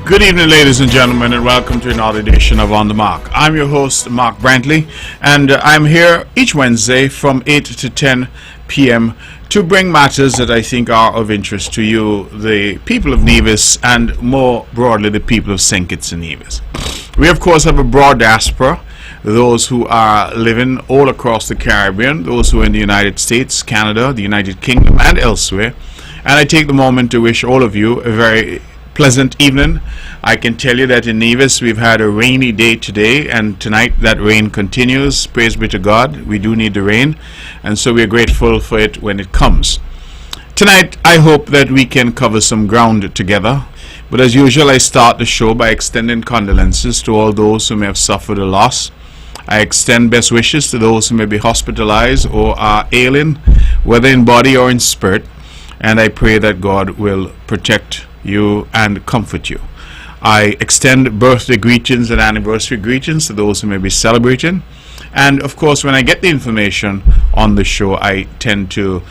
Good evening, ladies and gentlemen, and welcome to another edition of On the Mark. I'm your host, Mark Brantley, and I'm here each Wednesday from 8 to 10 p.m. to bring matters that I think are of interest to you, the people of Nevis, and more broadly, the people of St. Kitts and Nevis. We, of course, have a broad diaspora, those who are living all across the Caribbean, those who are in the United States, Canada, the United Kingdom, and elsewhere. And I take the moment to wish all of you a very pleasant evening. I can tell you that in Nevis we've had a rainy day today, and tonight that rain continues. Praise be to God. We do need the rain, and so we're grateful for it when it comes. Tonight I hope that we can cover some ground together, but as usual I start the show by extending condolences to all those who may have suffered a loss. I extend best wishes to those who may be hospitalized or are ailing, whether in body or in spirit, and I pray that God will protect you and comfort you. I extend birthday greetings and anniversary greetings to those who may be celebrating, and of course when I get the information on the show I tend to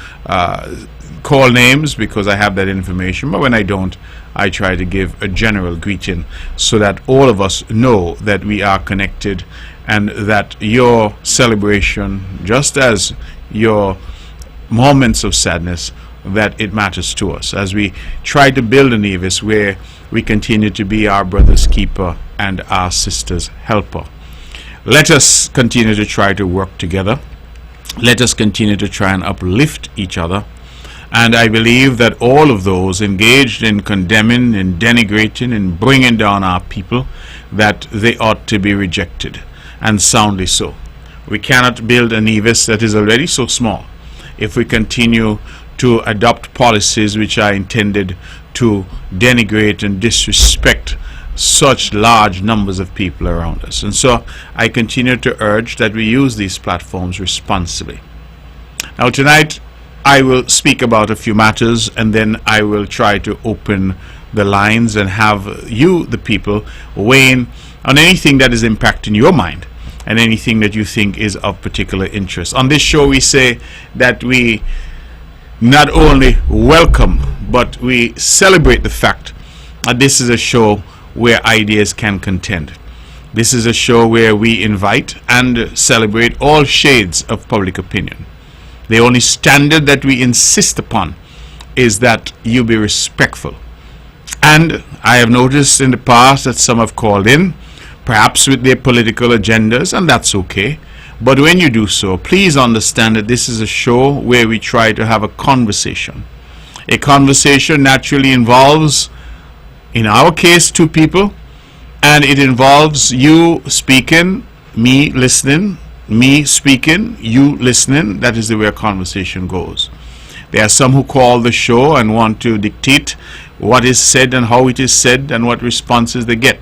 call names because I have that information, but when I don't, I try to give a general greeting so that all of us know that we are connected and that your celebration, just as your moments of sadness, that it matters to us as we try to build a Nevis where we continue to be our brother's keeper and our sister's helper. Let us continue to try to work together. Let us continue to try and uplift each other. And I believe that all of those engaged in condemning, in denigrating, in bringing down our people, that they ought to be rejected, and soundly so. We cannot build a Nevis that is already so small if we continue to adopt policies which are intended to denigrate and disrespect such large numbers of people around us. And so I continue to urge that we use these platforms responsibly. Now tonight I will speak about a few matters, and then I will try to open the lines and have you, the people, weigh in on anything that is impacting your mind and anything that you think is of particular interest. On this show we say that we not only welcome, but we celebrate the fact that this is a show where ideas can contend. This is a show where we invite and celebrate all shades of public opinion. The only standard that we insist upon is that you be respectful. And I have noticed in the past that some have called in, perhaps with their political agendas, and that's okay. But when you do so, please understand that this is a show where we try to have a conversation. A conversation naturally involves, in our case, two people, and it involves you speaking, me listening, me speaking, you listening. That is the way a conversation goes. There are some who call the show and want to dictate what is said and how it is said and what responses they get.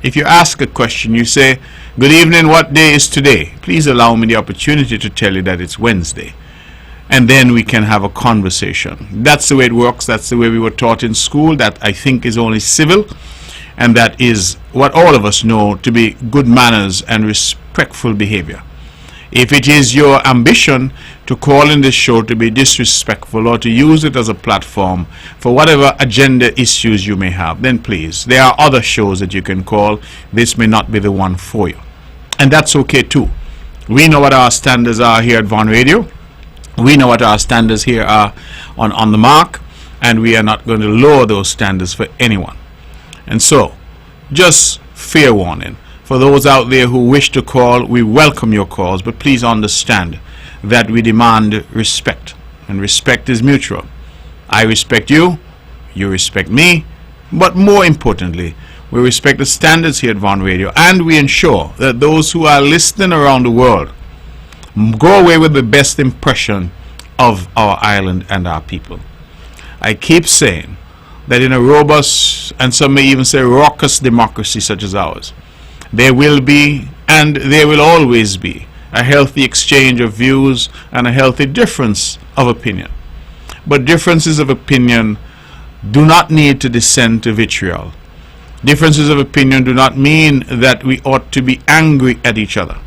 If you ask a question, you say, "Good evening, what day is today?" Please allow me the opportunity to tell you that it's Wednesday. And then we can have a conversation. That's the way it works. That's the way we were taught in school. That I think is only civil. And that is what all of us know to be good manners and respectful behavior. If it is your ambition to call in this show to be disrespectful or to use it as a platform for whatever agenda issues you may have, then please, there are other shows that you can call. This may not be the one for you. And that's okay too. We know what our standards are here at Von Radio. We know what our standards here are on the Mark, and we are not going to lower those standards for anyone. And so, just fair warning. For those out there who wish to call, we welcome your calls, but please understand that we demand respect, and respect is mutual. I respect you, you respect me, but more importantly, we respect the standards here at Von Radio, and we ensure that those who are listening around the world go away with the best impression of our island and our people. I keep saying that in a robust, and some may even say raucous democracy such as ours, there will be, and there will always be, a healthy exchange of views and a healthy difference of opinion. But differences of opinion do not need to descend to vitriol. Differences of opinion do not mean that we ought to be angry at each other.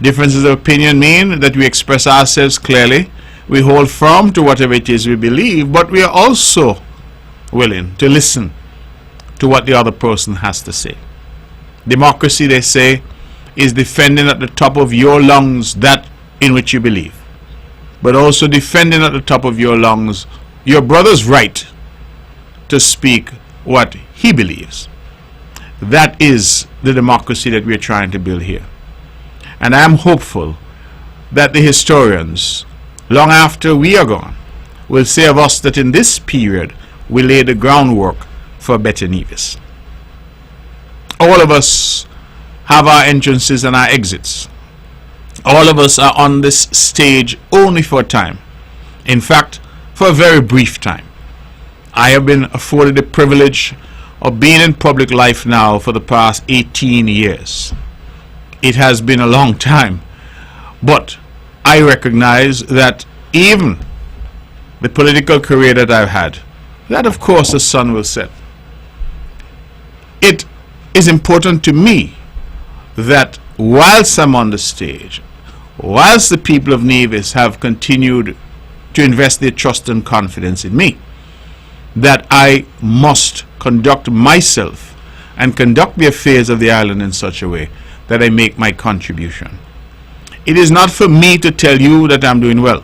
Differences of opinion mean that we express ourselves clearly, we hold firm to whatever it is we believe, but we are also willing to listen to what the other person has to say. Democracy, they say, is defending at the top of your lungs that in which you believe, but also defending at the top of your lungs your brother's right to speak what he believes. That is the democracy that we're trying to build here. And I am hopeful that the historians, long after we are gone, will say of us that in this period we laid the groundwork for a better Nevis. All of us have our entrances and our exits. All of us are on this stage only for a time. In fact, for a very brief time. I have been afforded the privilege of being in public life now for the past 18 years. It has been a long time, but I recognize that even the political career that I've had, that of course the sun will set. It is important to me that whilst I'm on the stage, whilst the people of Nevis have continued to invest their trust and confidence in me, that I must conduct myself and conduct the affairs of the island in such a way that I make my contribution. It is not for me to tell you that I'm doing well.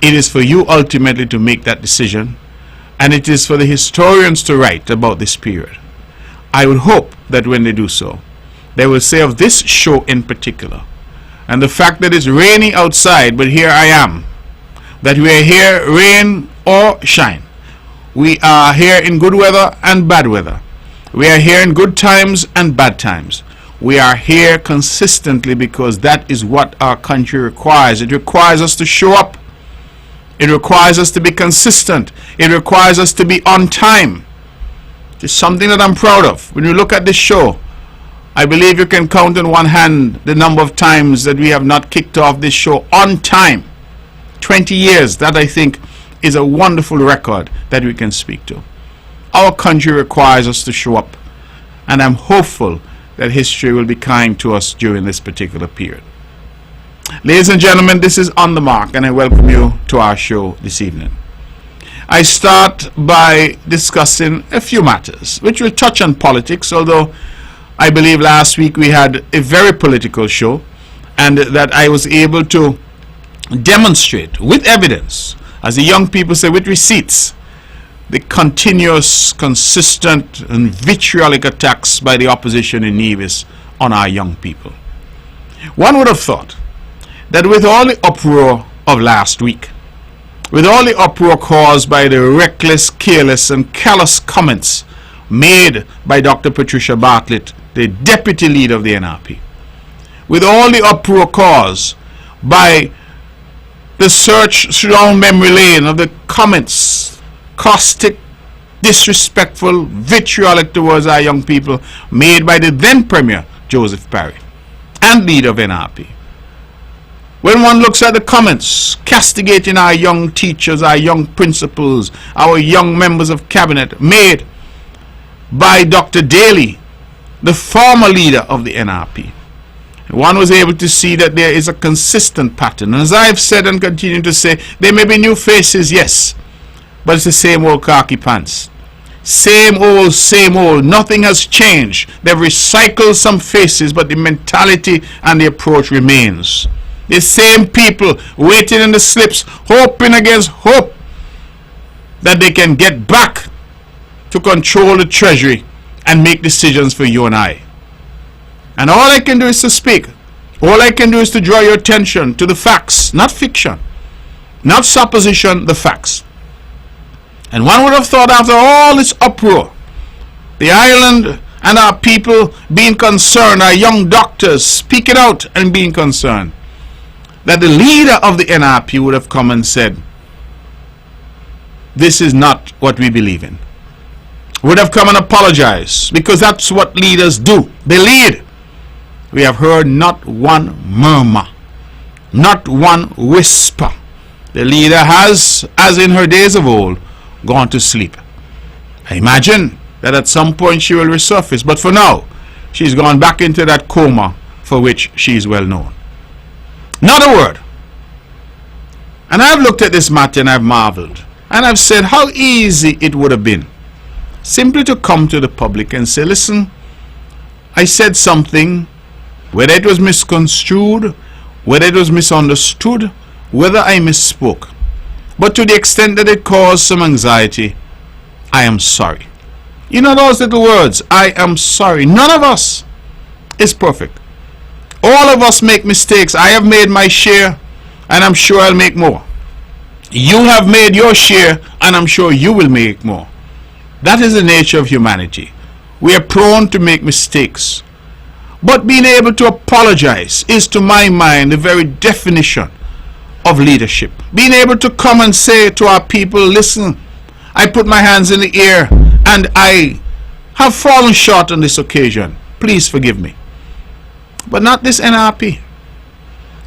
It is for you ultimately to make that decision, and it is for the historians to write about this period. I would hope that when they do so, they will say of this show in particular, and the fact that it's raining outside, but here I am, that we are here rain or shine. We are here in good weather and bad weather. We are here in good times and bad times. We are here consistently because that is what our country requires. It requires us to show up. It requires us to be consistent. It requires us to be on time. It's something that I'm proud of. When you look at this show, I believe you can count on one hand the number of times that we have not kicked off this show on time. 20 years, that I think is a wonderful record that we can speak to. Our country requires us to show up, and I'm hopeful that history will be kind to us during this particular period. Ladies and gentlemen, this is On the Mark, and I welcome you to our show this evening. I start by discussing a few matters which will touch on politics, although I believe last week we had a very political show, and that I was able to demonstrate with evidence, as the young people say, with receipts, the continuous, consistent and vitriolic attacks by the opposition in Nevis on our young people. One would have thought that with all the uproar of last week, with all the uproar caused by the reckless, careless and callous comments made by Dr. Patricia Bartlett, the deputy leader of the NRP, with all the uproar caused by the search down memory lane of the comments, caustic, disrespectful, vitriolic towards our young people made by the then Premier Joseph Parry and leader of NRP. When one looks at the comments castigating our young teachers, our young principals, our young members of cabinet made by Dr. Daly, the former leader of the NRP, one was able to see that there is a consistent pattern. And as I've said and continue to say, there may be new faces, yes, but it's the same old khaki pants. Same old. Nothing has changed. They've recycled some faces, but the mentality and the approach remains. The same people waiting in the slips, hoping against hope that they can get back to control the treasury and make decisions for you and I. And all I can do is to speak. All I can do is to draw your attention to the facts, not fiction, not supposition, the facts. And one would have thought after all this uproar, the island and our people being concerned, our young doctors speaking out and being concerned, that the leader of the NRP would have come and said, this is not what we believe in. Would have come and apologized, because that's what leaders do. They lead. We have heard not one murmur, not one whisper. The leader has, as in her days of old, gone to sleep. I imagine that at some point she will resurface, but for now, she's gone back into that coma for which she is well known. Not a word. And I've looked at this matter and I've marveled. And I've said how easy it would have been simply to come to the public and say, listen, I said something, whether it was misconstrued, whether it was misunderstood, whether I misspoke, but to the extent that it caused some anxiety, I am sorry. You know those little words, I am sorry. None of us is perfect. All of us make mistakes. I have made my share, and I'm sure I'll make more. You have made your share, and I'm sure you will make more. That is the nature of humanity. We are prone to make mistakes. But being able to apologize is, to my mind, the very definition of leadership. Being able to come and say to our people, listen, I put my hands in the air and I have fallen short on this occasion. Please forgive me. But not this NRP.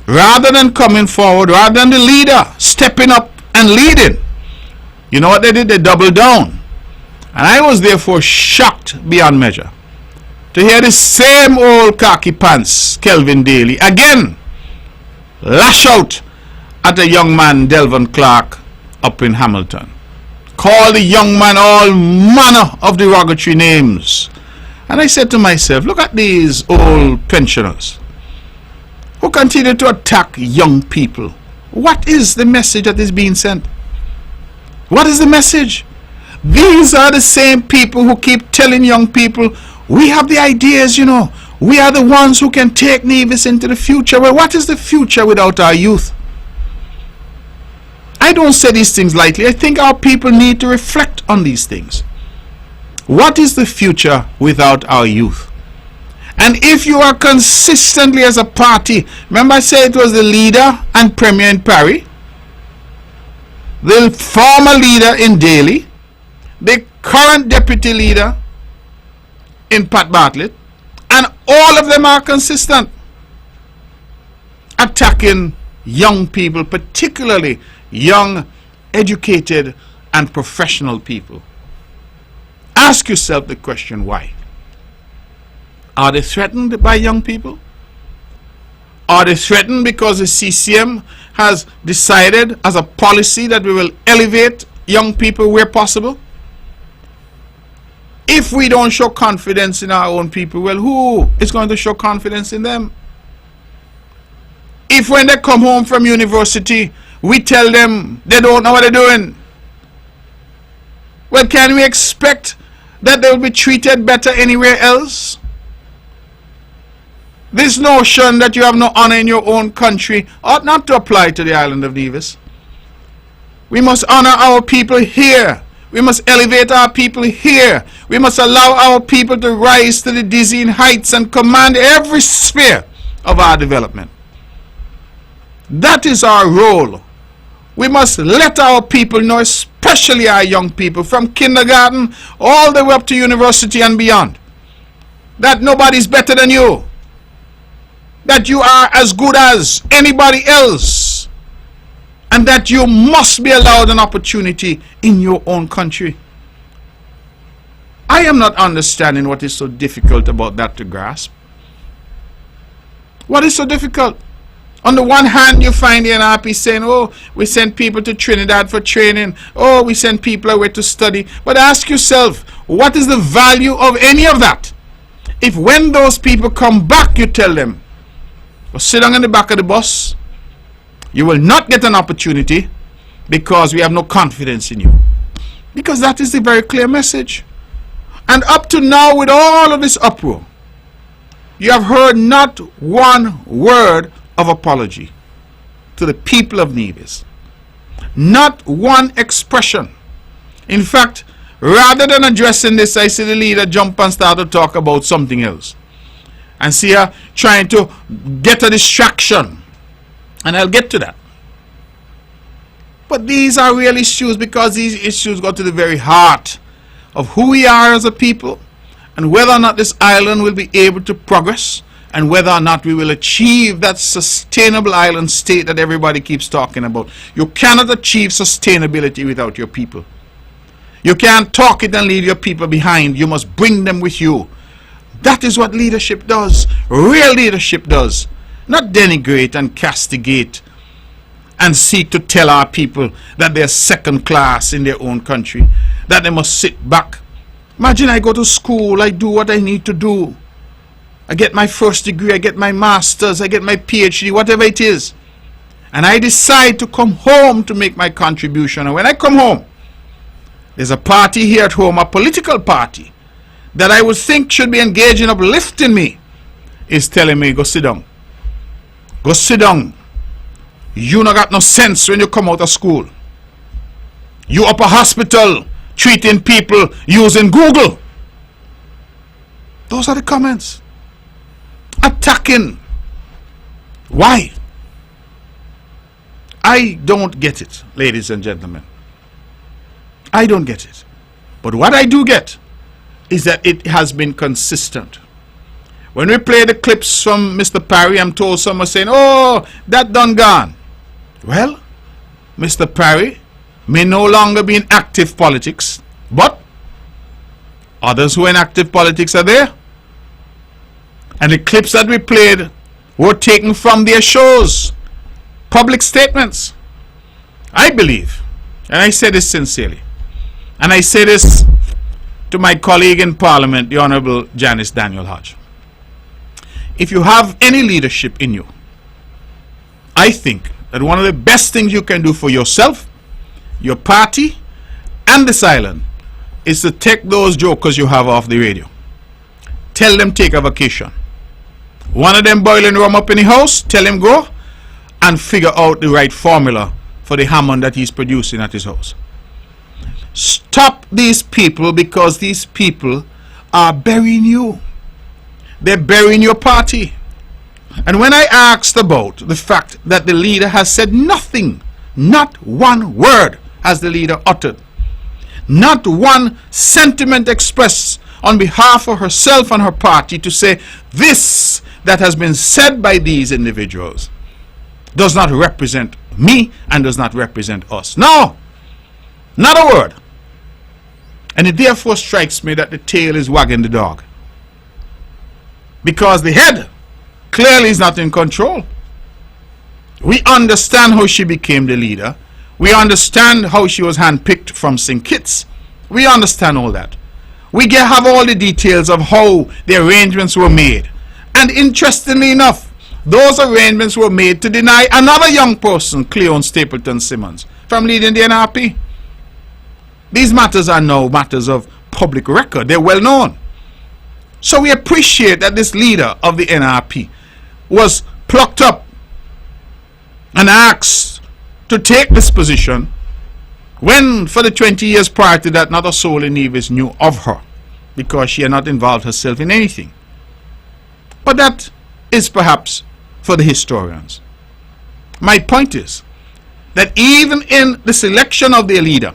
Rather than coming forward, rather than the leader stepping up and leading, you know what they did? They doubled down. And I was therefore shocked beyond measure to hear the same old khaki pants Kelvin Daly again lash out at a young man, Delvin Clark, up in Hamilton. Call the young man all manner of derogatory names. And I said to myself, look at these old pensioners who continue to attack young people. What is the message that is being sent? What is the message? These are the same people who keep telling young people, we have the ideas, you know. We are the ones who can take Nevis into the future. Well, what is the future without our youth? I don't say these things lightly. I think our people need to reflect on these things. What is the future without our youth? And if you are consistently as a party, remember I said it was the leader and premier in Parry, the former leader in Daly, the current deputy leader in Pat Bartlett, and all of them are consistent attacking young people, particularly young, educated, and professional people. Ask yourself the question, why? Are they threatened by young people? Are they threatened because the CCM has decided as a policy that we will elevate young people where possible? If we don't show confidence in our own people, well, who is going to show confidence in them? If when they come home from university, we tell them they don't know what they're doing, well, can we expect that they will be treated better anywhere else? This notion that you have no honor in your own country ought not to apply to the island of Nevis. We must honor our people here. We must elevate our people here. We must allow our people to rise to the dizzying heights and command every sphere of our development. That is our role. We must let our people know, especially our young people, from kindergarten all the way up to university and beyond, that nobody's better than you, that you are as good as anybody else, and that you must be allowed an opportunity in your own country. I am not understanding what is so difficult about that to grasp. What is so difficult? On the one hand, you find the NRP saying, oh, we send people to Trinidad for training. Oh, we send people away to study. But ask yourself, what is the value of any of that? If when those people come back, you tell them, well, sit down in the back of the bus, you will not get an opportunity because we have no confidence in you. Because that is the very clear message. And up to now, with all of this uproar, you have heard not one word of apology to the people of Nevis. Not one expression. In fact, rather than addressing this, I see the leader jump and start to talk about something else. And see her trying to get a distraction. And I'll get to that. But these are real issues, because these issues go to the very heart of who we are as a people, and whether or not this island will be able to progress, and whether or not we will achieve that sustainable island state that everybody keeps talking about. You cannot achieve sustainability without your people. You can't talk it and leave your people behind. You must bring them with you. That is what leadership does. Real leadership does. Not denigrate and castigate and seek to tell our people that they're second class in their own country, that they must sit back Imagine I go to school, I do what I need to do. I get my first degree, I get my master's, I get my PhD, whatever it is. And I decide to come home to make my contribution. And when I come home, there's a party here at home, a political party, that I would think should be engaged in uplifting me, is telling me, go sit down. Go sit down. You not got no sense when you come out of school. You up a hospital treating people using Google. Those are the comments. Attacking. Why? I don't get it, ladies and gentlemen. I don't get it. But what I do get is that it has been consistent. When we play the clips from Mr. Parry, I'm told someone saying, oh, that done gone. Well, Mr. Parry may no longer be in active politics, but others who are in active politics are there. And the clips that we played were taken from their shows, public statements. I believe, and I say this sincerely, and I say this to my colleague in Parliament, the Honorable Janice Daniel Hodge. If you have any leadership in you, I think that one of the best things you can do for yourself, your party, and this island is to take those jokers you have off the radio. Tell them take a vacation. One of them boiling rum up in the house, tell him go and figure out the right formula for the Hammond that he's producing at his house. Stop these people, because these people are burying you. They're burying your party. And when I asked about the fact that the leader has said nothing, not one word has the leader uttered, not one sentiment expressed on behalf of herself and her party to say this that has been said by these individuals does not represent me and does not represent us. No, not a word. And it therefore strikes me that the tail is wagging the dog, because the head clearly is not in control. We understand how she became the leader. We understand how she was handpicked from St. Kitts. We understand all that. We have all the details of how the arrangements were made. And interestingly enough, those arrangements were made to deny another young person, Cleon Stapleton Simmons, from leading the NRP. These matters are now matters of public record. They're well known. So we appreciate that this leader of the NRP was plucked up and asked to take this position when, for the 20 years prior to that, not a soul in Nevis knew of her, because she had not involved herself in anything. But that is perhaps for the historians. My point is that even in the selection of their leader,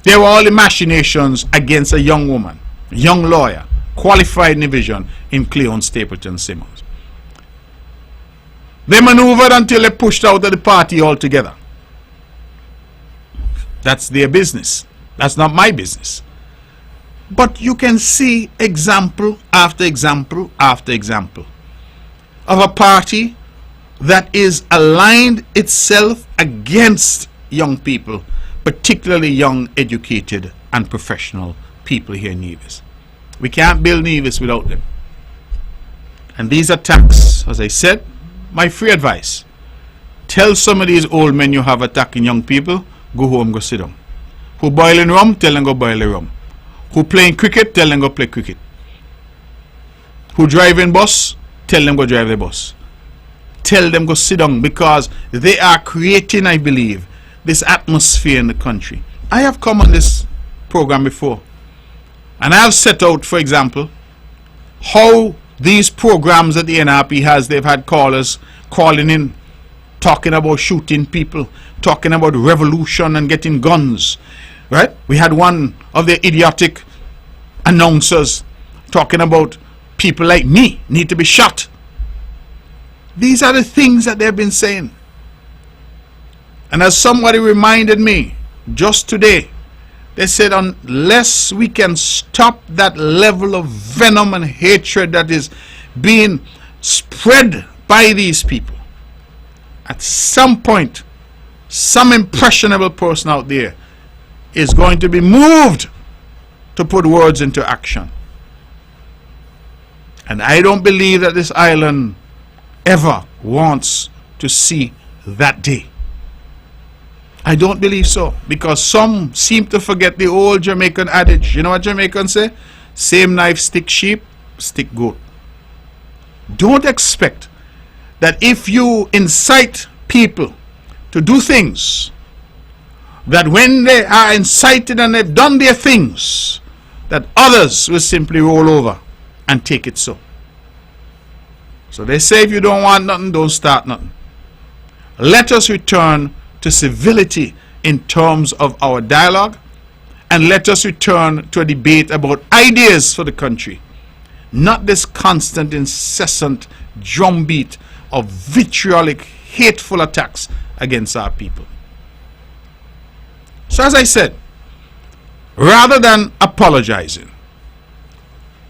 there were all the machinations against a young woman, a young lawyer, qualified in division in Cleon Stapleton Simmons. They maneuvered until they pushed out of the party altogether. That's their business. That's not my business. But you can see example after example after example of a party that is aligned itself against young people, particularly young, educated and professional people here in Nevis. We can't build Nevis without them. And these attacks, as I said, my free advice, tell some of these old men you have attacking young people, go home, go sit down. Who boiling rum, tell them go boil the rum. Who playing cricket, tell them go play cricket. Who driving bus, tell them go drive the bus. Tell them go sit down, because they are creating, I believe, this atmosphere in the country. I have come on this program before, and I have set out, for example, how these programs that the NRP has, they've had callers calling in, talking about shooting people, talking about revolution and getting guns, right? We had one of the idiotic announcers talking about people like me need to be shot. These are the things that they've been saying. And as somebody reminded me just today, they said unless we can stop that level of venom and hatred that is being spread by these people, at some point, some impressionable person out there is going to be moved to put words into action. And I don't believe that this island ever wants to see that day. I don't believe so, because some seem to forget the old Jamaican adage. You know what Jamaicans say? Same knife stick sheep, stick goat. Don't expect that if you incite people to do things, that when they are incited and they've done their things, that others will simply roll over and take it so. So they say if you don't want nothing, don't start nothing. Let us return to civility in terms of our dialogue, and let us return to a debate about ideas for the country, not this constant, incessant drumbeat of vitriolic, hateful attacks against our people. So as I said, rather than apologizing,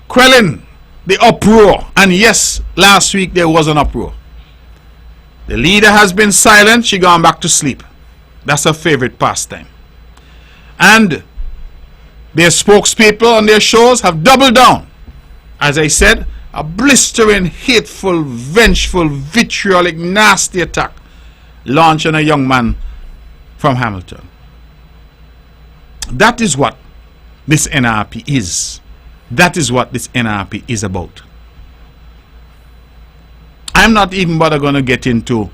quelling the uproar, and yes, last week there was an uproar. The leader has been silent, she gone back to sleep. That's her favorite pastime. And their spokespeople on their shows have doubled down. As I said, a blistering, hateful, vengeful, vitriolic, nasty attack launched on a young man from Hamilton. That is what this NRP is. That is what this NRP is about. I'm not even going to get into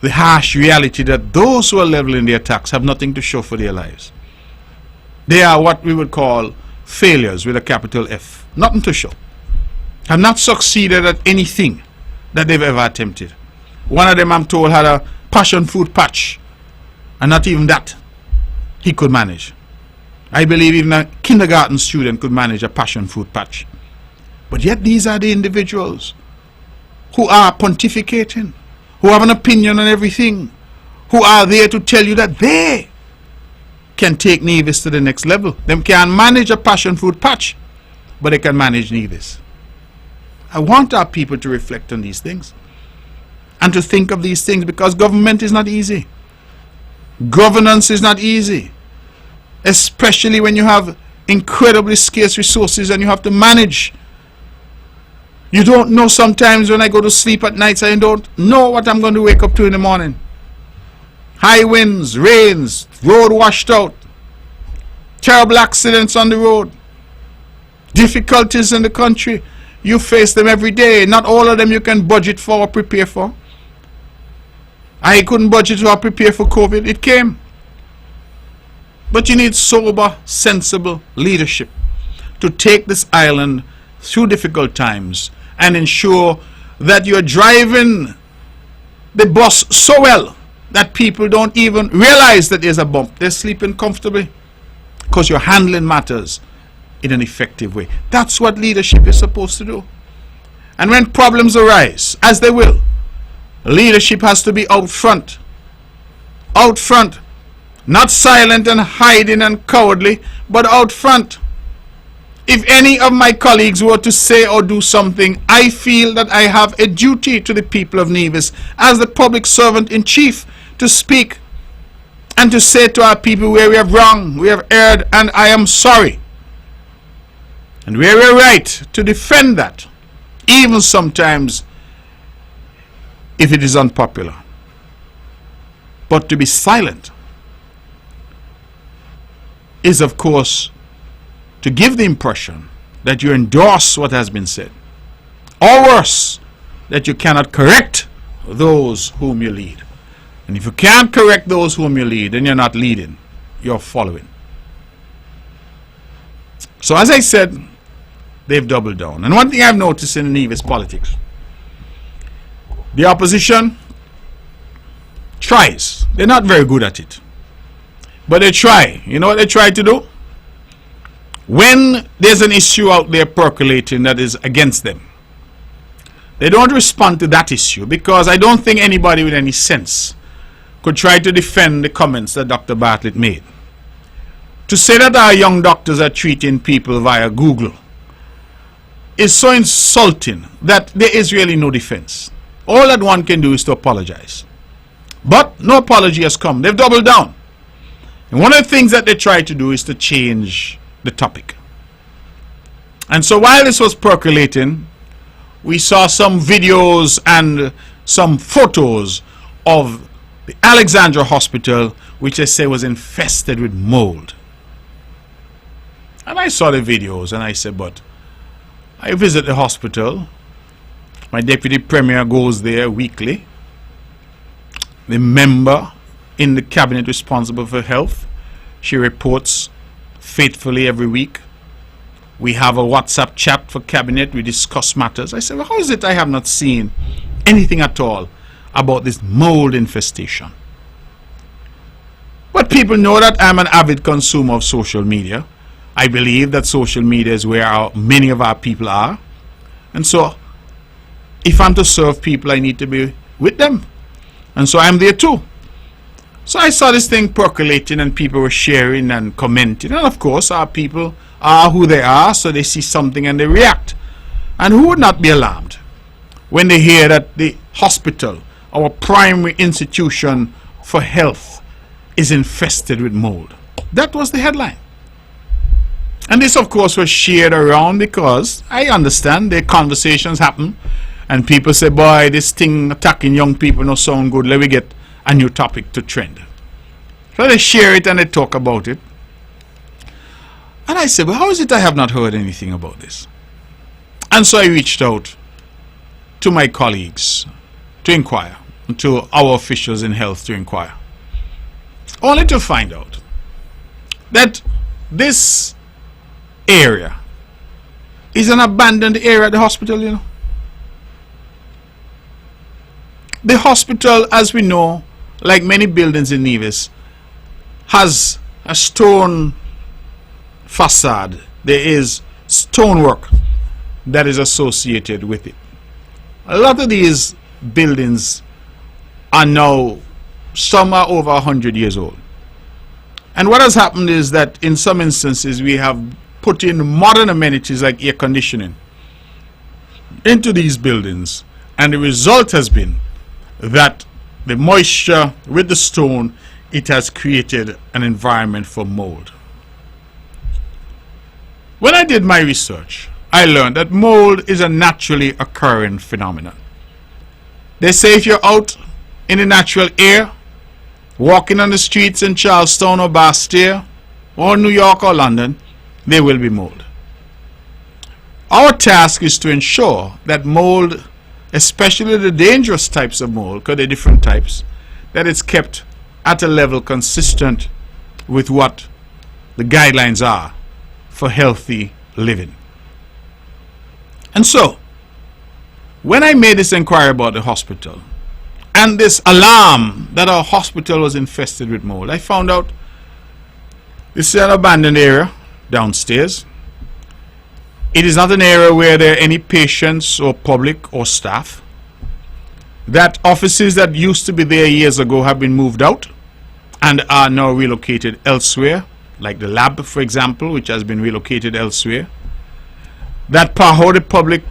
the harsh reality that those who are leveling the attacks have nothing to show for their lives. They are what we would call failures with a capital F. Nothing to show. Have not succeeded at anything that they've ever attempted. One of them, I'm told, had a passion fruit patch, and not even that he could manage. I believe even a kindergarten student could manage a passion fruit patch. But yet these are the individuals who are pontificating, who have an opinion on everything, who are there to tell you that they can take Nevis to the next level. Them can manage a passion fruit patch, but they can manage Nevis. I want our people to reflect on these things and to think of these things, because government is not easy. Governance is not easy, especially when you have incredibly scarce resources and you have to manage. You don't know sometimes when I go to sleep at nights, I don't know what I'm going to wake up to in the morning. High winds, rains, road washed out, terrible accidents on the road, difficulties in the country. You face them every day. Not all of them you can budget for or prepare for. I couldn't budget or prepare for COVID. It came. But you need sober, sensible leadership to take this island through difficult times and ensure that you're driving the bus so well that people don't even realize that there's a bump. They're sleeping comfortably because you're handling matters in an effective way. That's what leadership is supposed to do. And when problems arise, as they will, leadership has to be out front. Out front. Not silent and hiding and cowardly, but out front. If any of my colleagues were to say or do something, I feel that I have a duty to the people of Nevis as the public servant in chief to speak and to say to our people where we have wrong, we have erred, and I am sorry. And where we're right, to defend that, even sometimes if it is unpopular. But to be silent is, of course, to give the impression that you endorse what has been said, or worse, that you cannot correct those whom you lead. And if you can't correct those whom you lead, then you're not leading, you're following. So as I said, they've doubled down. And one thing I've noticed in Nevis politics, the opposition tries. They're not very good at it, but they try. You know what they try to do? When there's an issue out there percolating that is against them, they don't respond to that issue, because I don't think anybody with any sense could try to defend the comments that Dr. Bartlett made. To say that our young doctors are treating people via Google is so insulting that there is really no defense. All that one can do is to apologize. But no apology has come. They've doubled down. And one of the things that they try to do is to change the topic. And so while this was percolating, we saw some videos and some photos of the Alexandra Hospital, which they say was infested with mold. And I saw the videos and I said, but I visit the hospital. My deputy premier goes there weekly. The member in the cabinet responsible for health, she reports faithfully every week. We have a WhatsApp chat for cabinet. We discuss matters. I said, well, how is it I have not seen anything at all about this mold infestation? But people know that I'm an avid consumer of social media. I believe that social media is where many of our people are. And so, if I'm to serve people, I need to be with them. And so I'm there too. So I saw this thing percolating and people were sharing and commenting. And of course, our people are who they are, so they see something and they react. And who would not be alarmed when they hear that the hospital, our primary institution for health, is infested with mold? That was the headline. And this, of course, was shared around because I understand the conversations happen and people say, boy, this thing attacking young people no sound good. Let me get a new topic to trend. So they share it and they talk about it. And I said, well, how is it I have not heard anything about this? And so I reached out to my colleagues to inquire, to our officials in health to inquire, only to find out that this area is an abandoned area at the hospital, you know. The hospital, as we know, like many buildings in Nevis, has a stone facade. There is stonework that is associated with it. A lot of these buildings are now, some are over 100 years old. And what has happened is that in some instances we have put in modern amenities like air conditioning into these buildings, and the result has been that the moisture with the stone, it has created an environment for mold. When I did my research, I learned that mold is a naturally occurring phenomenon. They say if you're out in the natural air, walking on the streets in Charlestown or Bastille or New York or London, there will be mold. Our task is to ensure that mold, especially the dangerous types of mold, because there are different types, that it's kept at a level consistent with what the guidelines are for healthy living. And so, when I made this inquiry about the hospital and this alarm that our hospital was infested with mold, I found out this is an abandoned area downstairs. It is not an area where there are any patients or public or staff. That offices that used to be there years ago have been moved out and are now relocated elsewhere, like the lab, for example, which has been relocated elsewhere. That PAHO, the Public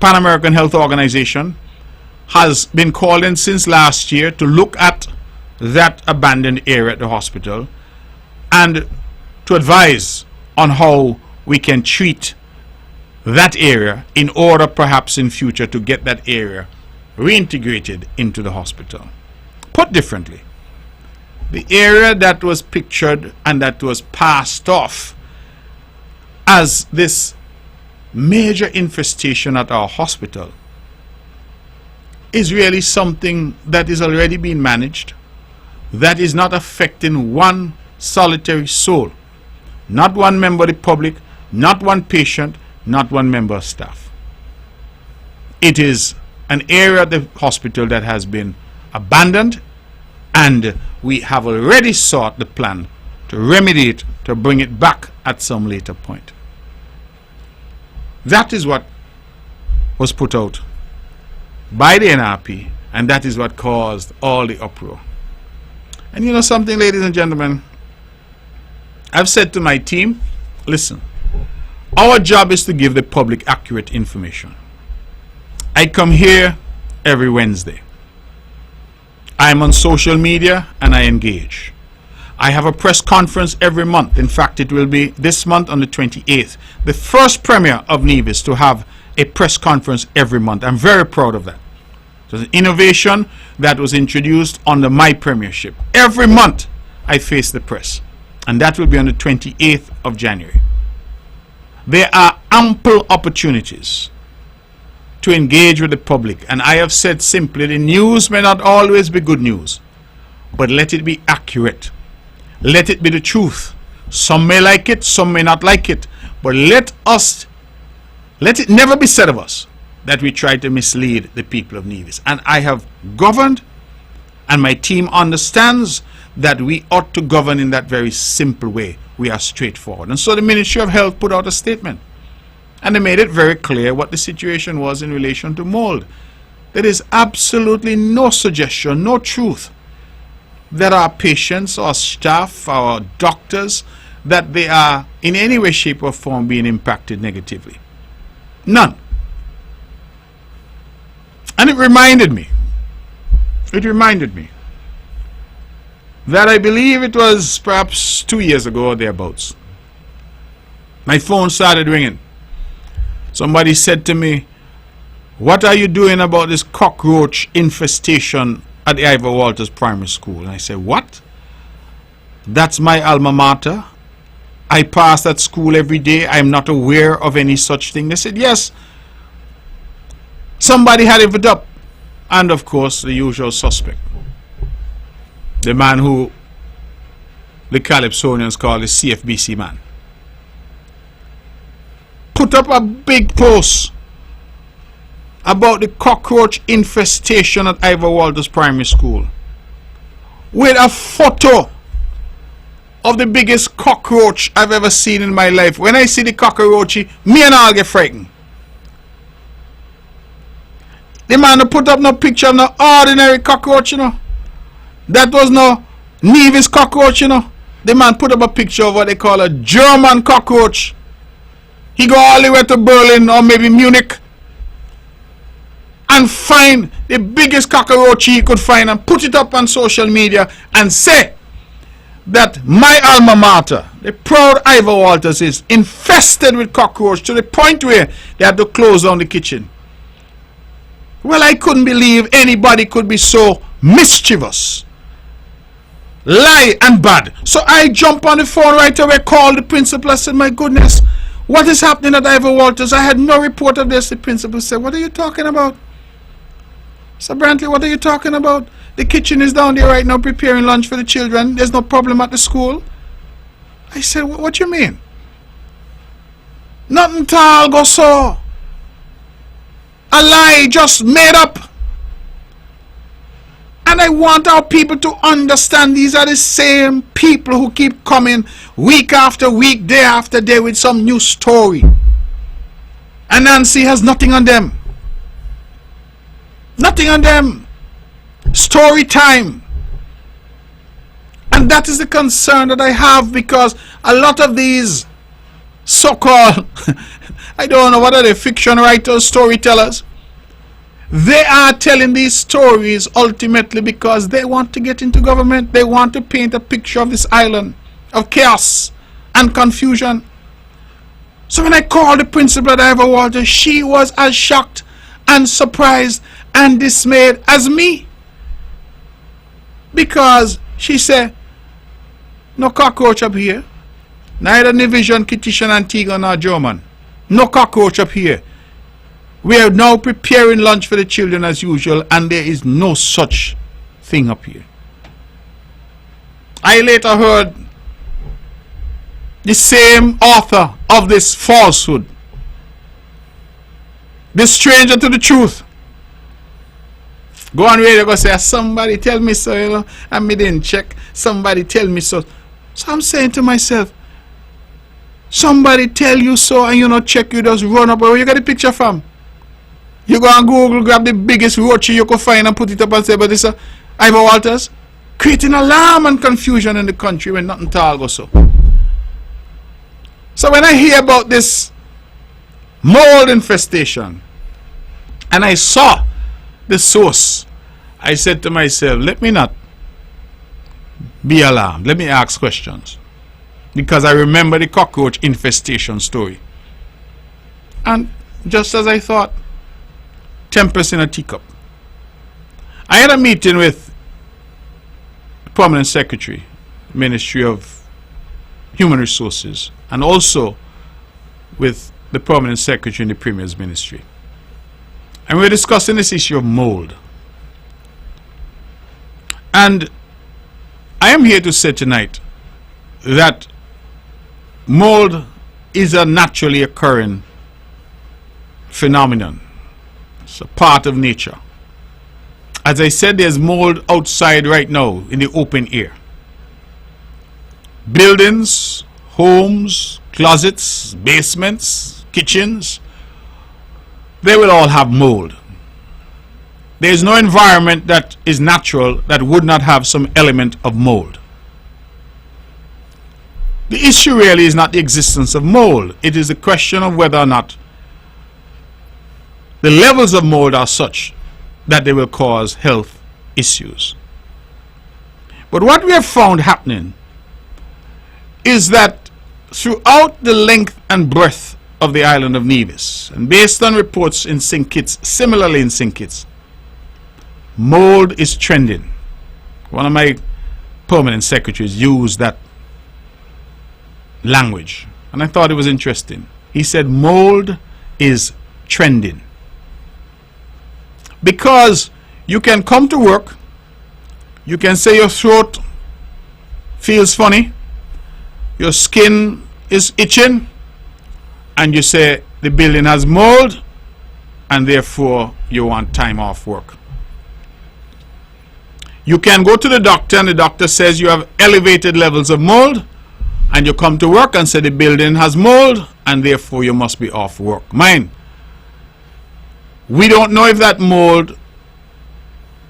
Pan American Health Organization, has been called in since last year to look at that abandoned area at the hospital and to advise on how we can treat that area in order perhaps in future to get that area reintegrated into the hospital. Put differently, the area that was pictured and that was passed off as this major infestation at our hospital is really something that is already being managed, that is not affecting one solitary soul, not one member of the public, not one patient, not one member of staff. It is an area at the hospital that has been abandoned, and we have already sought the plan to remedy it, to bring it back at some later point. That is what was put out by the NRP, and that is what caused all the uproar. And you know something, ladies and gentlemen, I've said to my team, listen, our job is to give the public accurate information. I come here every Wednesday. I'm on social media and I engage. I have a press conference every month. In fact, it will be this month on the 28th. The first premier of Nevis to have a press conference every month. I'm very proud of that. It was an innovation that was introduced under my premiership. Every month I face the press. And that will be on the 28th of January. There are ample opportunities to engage with the public. And I have said simply, the news may not always be good news, but let it be accurate. Let it be the truth. Some may like it, some may not like it, but let it never be said of us that we try to mislead the people of Nevis. And I have governed, and my team understands that we ought to govern in that very simple way. We are straightforward. And so the Ministry of Health put out a statement, and they made it very clear what the situation was in relation to mold. There is absolutely no suggestion, no truth that our patients, our staff, our doctors, that they are in any way, shape or form being impacted negatively. None. And it reminded me that I believe it was perhaps 2 years ago or thereabouts. My phone started ringing. Somebody said to me, "What are you doing about this cockroach infestation at the Ivor Walters Primary School?" And I said, "What? That's my alma mater. I pass that school every day. I'm not aware of any such thing." They said, "Yes, somebody had it up." And of course, the usual suspect. The man who the Calypsonians call the CFBC man. Put up a big post about the cockroach infestation at Ivor Walters Primary School with a photo of the biggest cockroach I've ever seen in my life. When I see the cockroachy, me and I'll get frightened. The man who put up no picture of no ordinary cockroach, you know. That was no Nevis cockroach, you know. The man put up a picture of what they call a German cockroach. He go all the way to Berlin or maybe Munich and find the biggest cockroach he could find and put it up on social media and say that my alma mater, the proud Ivor Walters, is infested with cockroach to the point where they had to close down the kitchen. Well, I couldn't believe anybody could be so mischievous, lie and bad. So I jump on the phone right away, called the principal. I said, "My goodness, what is happening at Ivor Walters? I had no report of this." The principal said, "What are you talking about?" "Sir Brantley, what are you talking about? The kitchen is down there right now preparing lunch for the children. There's no problem at the school." I said, "What you mean?" "Nothing tall go so. A lie just made up." And I want our people to understand these are the same people who keep coming week after week, day after day with some new story. And Nancy has nothing on them. Nothing on them. Story time. And that is the concern that I have, because a lot of these so-called, I don't know, what are they, fiction writers, storytellers? They are telling these stories ultimately because they want to get into government. They want to paint a picture of this island of chaos and confusion. So when I called the principal at Ivor Walters, she was as shocked and surprised and dismayed as me. Because she said, "No cockroach up here. Neither Division, Kittitian, Antigua, nor German. No cockroach up here. We are now preparing lunch for the children as usual, and there is no such thing up here." I later heard the same author of this falsehood, the stranger to the truth, go on radio, go say, "Somebody tell me so, you know, and me didn't check. Somebody tell me so." So I'm saying to myself, somebody tell you so and you not check, you just run up. Where you got the picture from? You go on Google, grab the biggest roachy you could find and put it up and say, "But this is Ivor Walters," creating alarm and confusion in the country when nothing tall goes so. So when I hear about this mold infestation and I saw the source, I said to myself, let me not be alarmed. Let me ask questions. Because I remember the cockroach infestation story. And just as I thought, tempest in a teacup. I had a meeting with the Permanent Secretary, Ministry of Human Resources, and also with the Permanent Secretary in the Premier's Ministry. And we were discussing this issue of mold. And I am here to say tonight that mold is a naturally occurring phenomenon. It's a part of nature. As I said, there's mold outside right now in the open air. Buildings, homes, closets, basements, kitchens, they will all have mold. There is no environment that is natural that would not have some element of mold. The issue really is not the existence of mold. It is a question of whether or not the levels of mold are such that they will cause health issues. But what we have found happening is that throughout the length and breadth of the island of Nevis, and based on reports in St. Kitts, similarly in St. Kitts, mold is trending. One of my permanent secretaries used that language, and I thought it was interesting. He said mold is trending. Because you can come to work, you can say your throat feels funny, your skin is itching, and you say the building has mold, and therefore you want time off work. You can go to the doctor, and the doctor says you have elevated levels of mold, and you come to work and say the building has mold, and therefore you must be off work. Mind, we don't know if that mold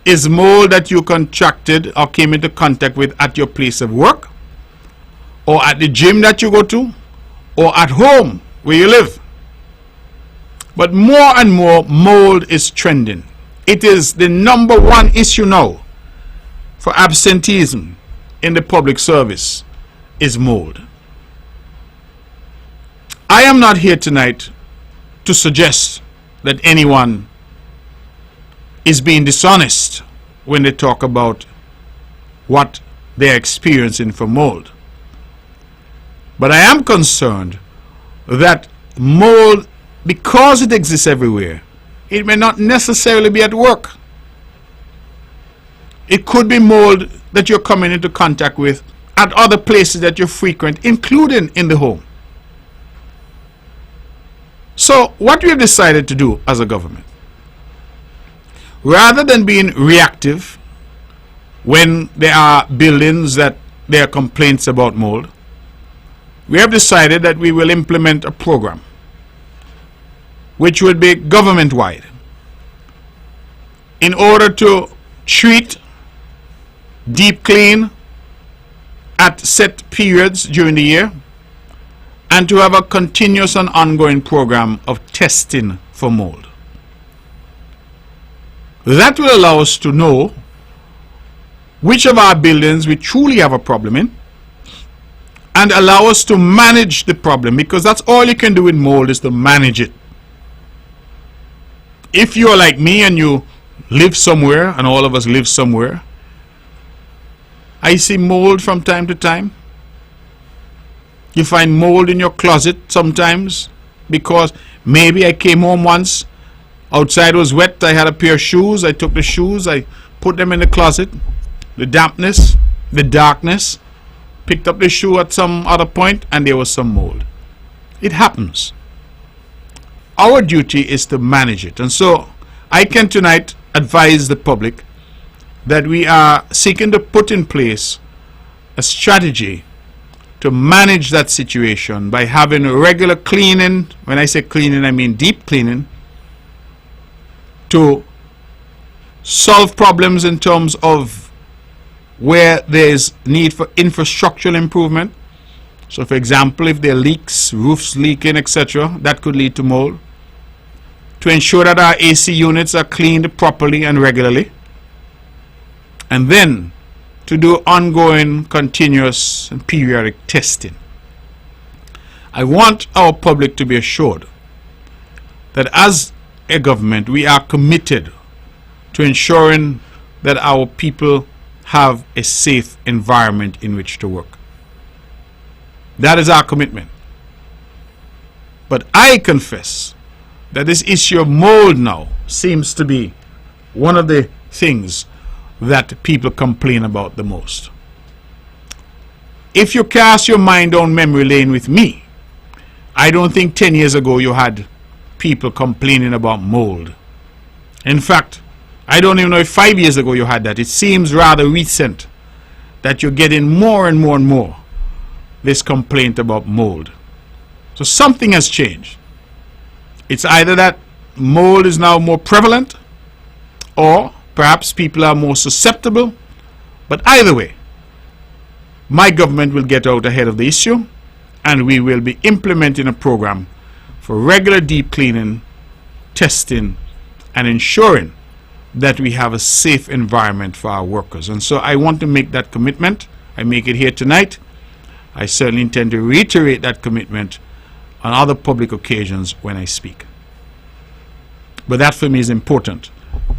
is mold that you contracted or came into contact with at your place of work, or at the gym that you go to, or at home where you live. But more and more mold is trending. It is the number one issue now for absenteeism in the public service is mold. I am not here tonight to suggest that anyone is being dishonest when they talk about what they're experiencing from mold. But I am concerned that mold, because it exists everywhere, it may not necessarily be at work. It could be mold that you're coming into contact with at other places that you frequent, including in the home. So what we have decided to do as a government, rather than being reactive when there are buildings that there are complaints about mold, we have decided that we will implement a program which would be government-wide in order to treat, deep clean at set periods during the year, and to have a continuous and ongoing program of testing for mold. That will allow us to know which of our buildings we truly have a problem in, and allow us to manage the problem, because that's all you can do with mold, is to manage it. If you are like me and you live somewhere, and all of us live somewhere, I see mold from time to time. You find mold in your closet sometimes because maybe I came home once, outside was wet, I had a pair of shoes, I took the shoes, I put them in the closet, the dampness, the darkness, picked up the shoe at some other point, and there was some mold. It happens. Our duty is to manage it. And so I can tonight advise the public that we are seeking to put in place a strategy to manage that situation by having regular cleaning. When I say cleaning, I mean deep cleaning, to solve problems in terms of where there is need for infrastructural improvement. So for example, if there are leaks, roofs leaking, etc., that could lead to mold. To ensure that our AC units are cleaned properly and regularly. And then to do ongoing, continuous, and periodic testing. I want our public to be assured that as a government, we are committed to ensuring that our people have a safe environment in which to work. That is our commitment. But I confess that this issue of mold now seems to be one of the things that people complain about the most. If you cast your mind down memory lane with me, I don't think 10 years ago you had people complaining about mold. In fact, I don't even know if 5 years ago you had that. It seems rather recent that you're getting more and more and more this complaint about mold. So something has changed. It's either that mold is now more prevalent, or perhaps people are more susceptible. But either way, my government will get out ahead of the issue, and we will be implementing a program for regular deep cleaning, testing, and ensuring that we have a safe environment for our workers. And so I want to make that commitment. I make it here tonight. I certainly intend to reiterate that commitment on other public occasions when I speak. But that for me is important,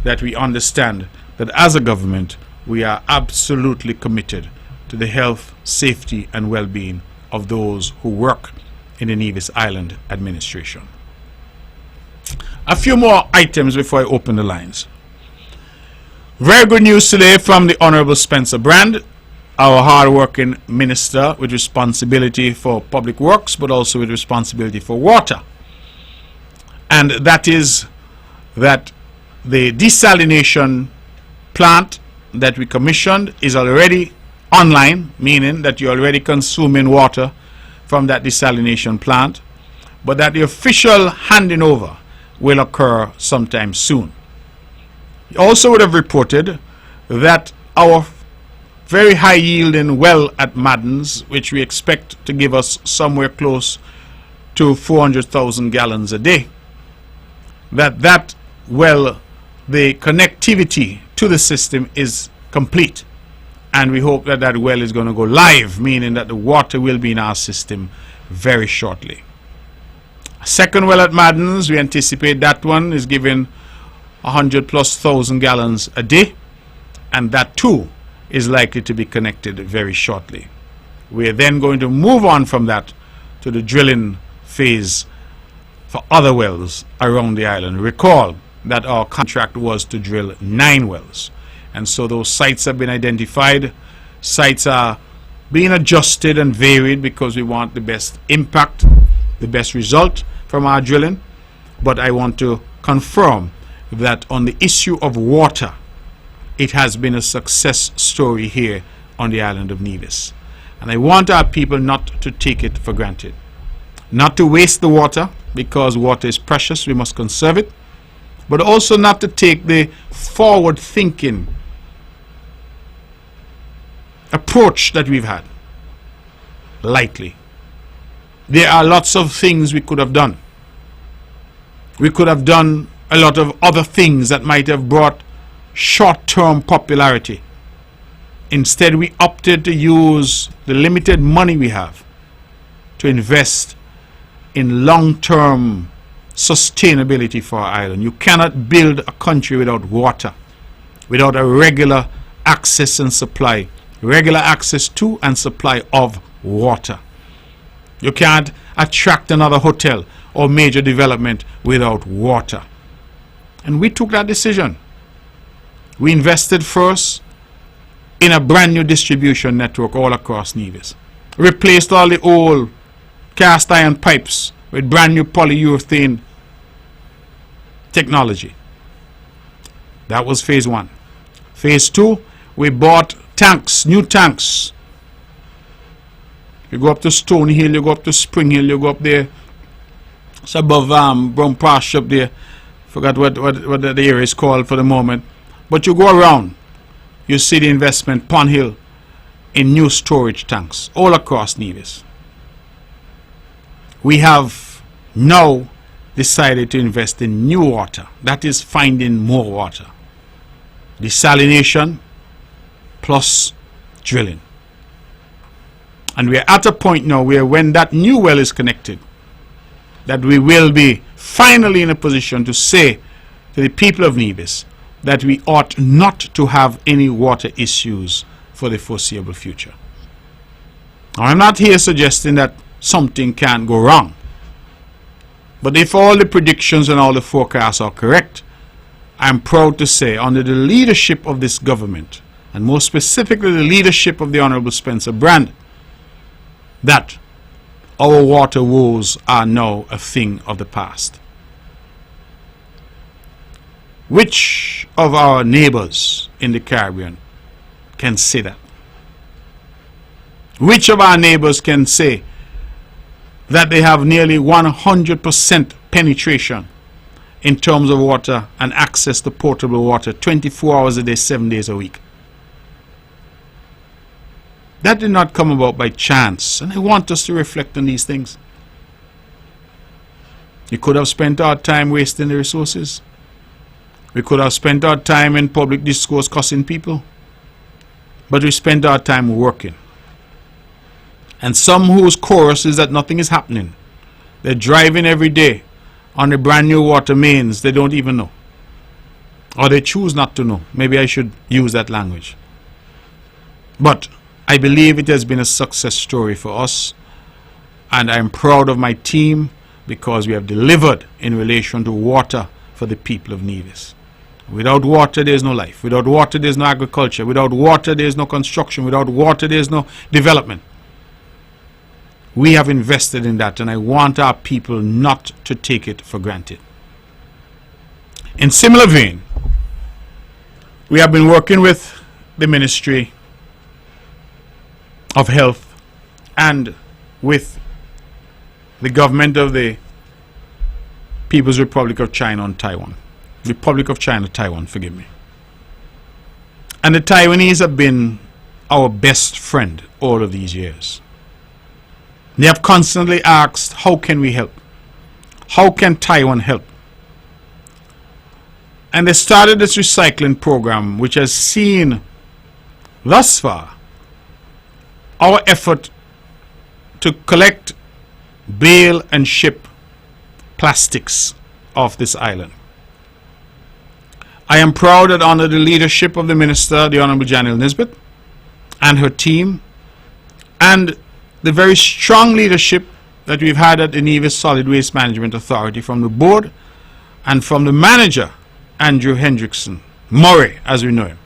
that we understand that as a government, we are absolutely committed to the health, safety, and well-being of those who work in the Nevis Island administration. A few more items before I open the lines. Very good news today from the Honorable Spencer Brand, our hard-working minister with responsibility for public works, but also with responsibility for water. And that is that the desalination plant that we commissioned is already online, meaning that you're already consuming water from that desalination plant, but that the official handing over will occur sometime soon. You also would have reported that our very high yielding well at Maddens, which we expect to give us somewhere close to 400,000 gallons a day, that well, the connectivity to the system is complete, and we hope that that well is going to go live, meaning that the water will be in our system very shortly. A second well at Maddens, we anticipate that one is giving 100,000+ gallons a day, and that too is likely to be connected very shortly. We are then going to move on from that to the drilling phase for other wells around the island. Recall that our contract was to drill 9 wells, and so those sites have been identified. Sites are being adjusted and varied because we want the best impact, the best result from our drilling. But I want to confirm that on the issue of water, it has been a success story here on the island of Nevis. And I want our people not to take it for granted. Not to waste the water, because water is precious, we must conserve it. But also not to take the forward-thinking approach that we've had lightly. There are lots of things we could have done. We could have done a lot of other things that might have brought short-term popularity. Instead, we opted to use the limited money we have to invest in long-term sustainability for our island. You cannot build a country without water, without a regular access and supply, regular access to and supply of water. You can't attract another hotel or major development without water. And we took that decision. We invested first in a brand new distribution network all across Nevis. Replaced all the old cast iron pipes with brand new polyurethane technology. That was phase 1. Phase 2, we bought tanks, new tanks. You go up to Stony Hill, you go up to Spring Hill, you go up there. It's above Brown Pasture up there. Forgot what the area is called for the moment. But you go around, you see the investment, Pond Hill, in new storage tanks all across Nevis. We have now decided to invest in new water. That is finding more water. Desalination plus drilling. And we are at a point now where when that new well is connected, that we will be finally in a position to say to the people of Nevis that we ought not to have any water issues for the foreseeable future. Now, I'm not here suggesting that something can't go wrong. But if all the predictions and all the forecasts are correct, I'm proud to say, under the leadership of this government, and more specifically the leadership of the Honorable Spencer Brand, that our water woes are now a thing of the past. Which of our neighbors in the Caribbean can say that? Which of our neighbors can say that they have nearly 100% penetration in terms of water and access to potable water 24 hours a day, 7 days a week? That did not come about by chance, and I want us to reflect on these things. We could have spent our time wasting the resources. We could have spent our time in public discourse cussing people, but we spent our time working. And some whose chorus is that nothing is happening. They're driving every day on the brand new water mains they don't even know. Or they choose not to know. Maybe I should use that language. But I believe it has been a success story for us. And I'm proud of my team because we have delivered in relation to water for the people of Nevis. Without water, there is no life. Without water, there is no agriculture. Without water, there is no construction. Without water, there is no development. We have invested in that, and I want our people not to take it for granted. In similar vein, we have been working with the Ministry of Health and with the government of the People's Republic of China and Taiwan. Republic of China, Taiwan, forgive me. And the Taiwanese have been our best friend all of these years. They have constantly asked, how can we help? How can Taiwan help? And they started this recycling program, which has seen thus far our effort to collect, bale and ship plastics off this island. I am proud that under the leadership of the Minister, the Honorable Janelle Nisbet, and her team, and the very strong leadership that we've had at the Nevis Solid Waste Management Authority from the board and from the manager, Andrew Hendrickson, Murray as we know him,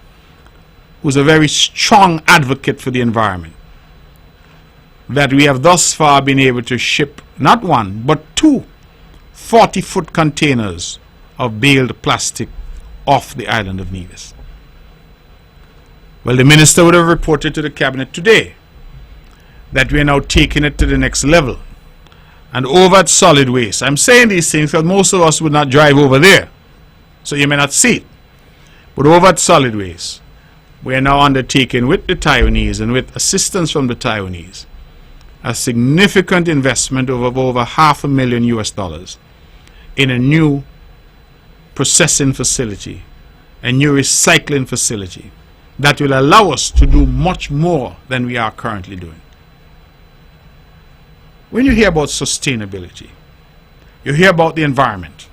who's a very strong advocate for the environment, that we have thus far been able to ship not one but two 40-foot containers of baled plastic off the island of Nevis. Well, the minister would have reported to the cabinet today that we are now taking it to the next level. And over at Solid Waste, I'm saying these things because most of us would not drive over there, so you may not see it. But over at Solid Waste, we are now undertaking with the Taiwanese and with assistance from the Taiwanese a significant investment of over $500,000 US in a new processing facility, a new recycling facility that will allow us to do much more than we are currently doing. When you hear about sustainability, you hear about the environment,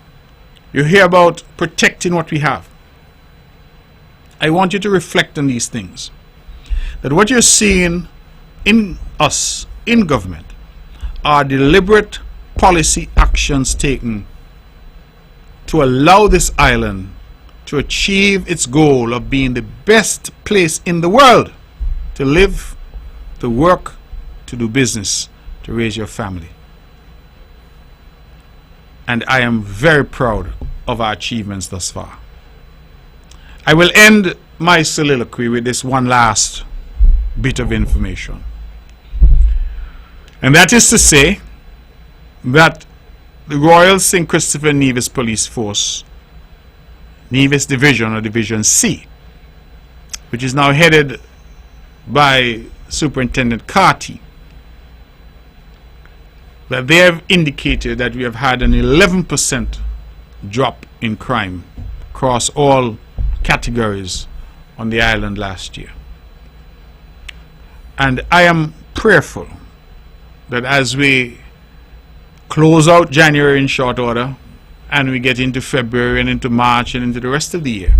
you hear about protecting what we have, I want you to reflect on these things. That what you're seeing in us, in government, are deliberate policy actions taken to allow this island to achieve its goal of being the best place in the world to live, to work, to do business, to raise your family. And I am very proud of our achievements thus far. I will end my soliloquy with this one last bit of information. And that is to say that the Royal St. Christopher Nevis Police Force, Nevis Division or Division C, which is now headed by Superintendent Carty, that they have indicated that we have had an 11% drop in crime across all categories on the island last year. And I am prayerful that as we close out January in short order and we get into February and into March and into the rest of the year,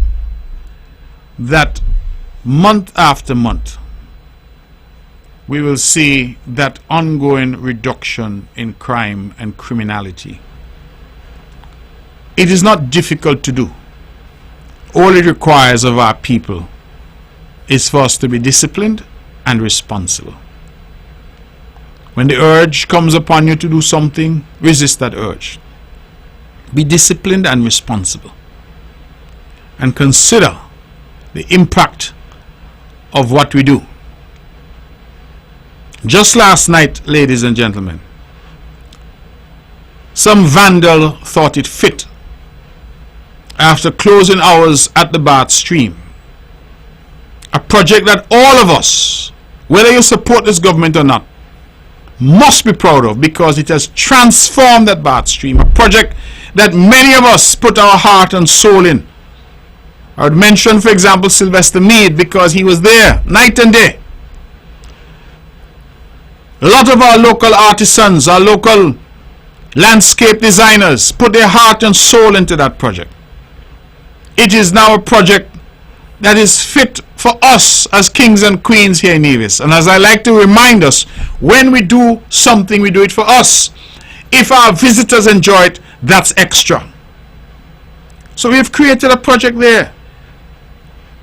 that month after month we will see that ongoing reduction in crime and criminality. It is not difficult to do. All it requires of our people is for us to be disciplined and responsible. When the urge comes upon you to do something, resist that urge. Be disciplined and responsible. And consider the impact of what we do. Just last night, ladies and gentlemen, some vandal thought it fit, after closing hours at the Bath Stream, a project that all of us, whether you support this government or not, must be proud of, because it has transformed that Bath Stream, a project that many of us put our heart and soul in. I would mention, for example, Sylvester Meade, because he was there night and day. A lot of our local artisans, our local landscape designers put their heart and soul into that project. It is now a project that is fit for us as kings and queens here in Nevis. And as I like to remind us, when we do something, we do it for us. If our visitors enjoy it, that's extra. So we've created a project there.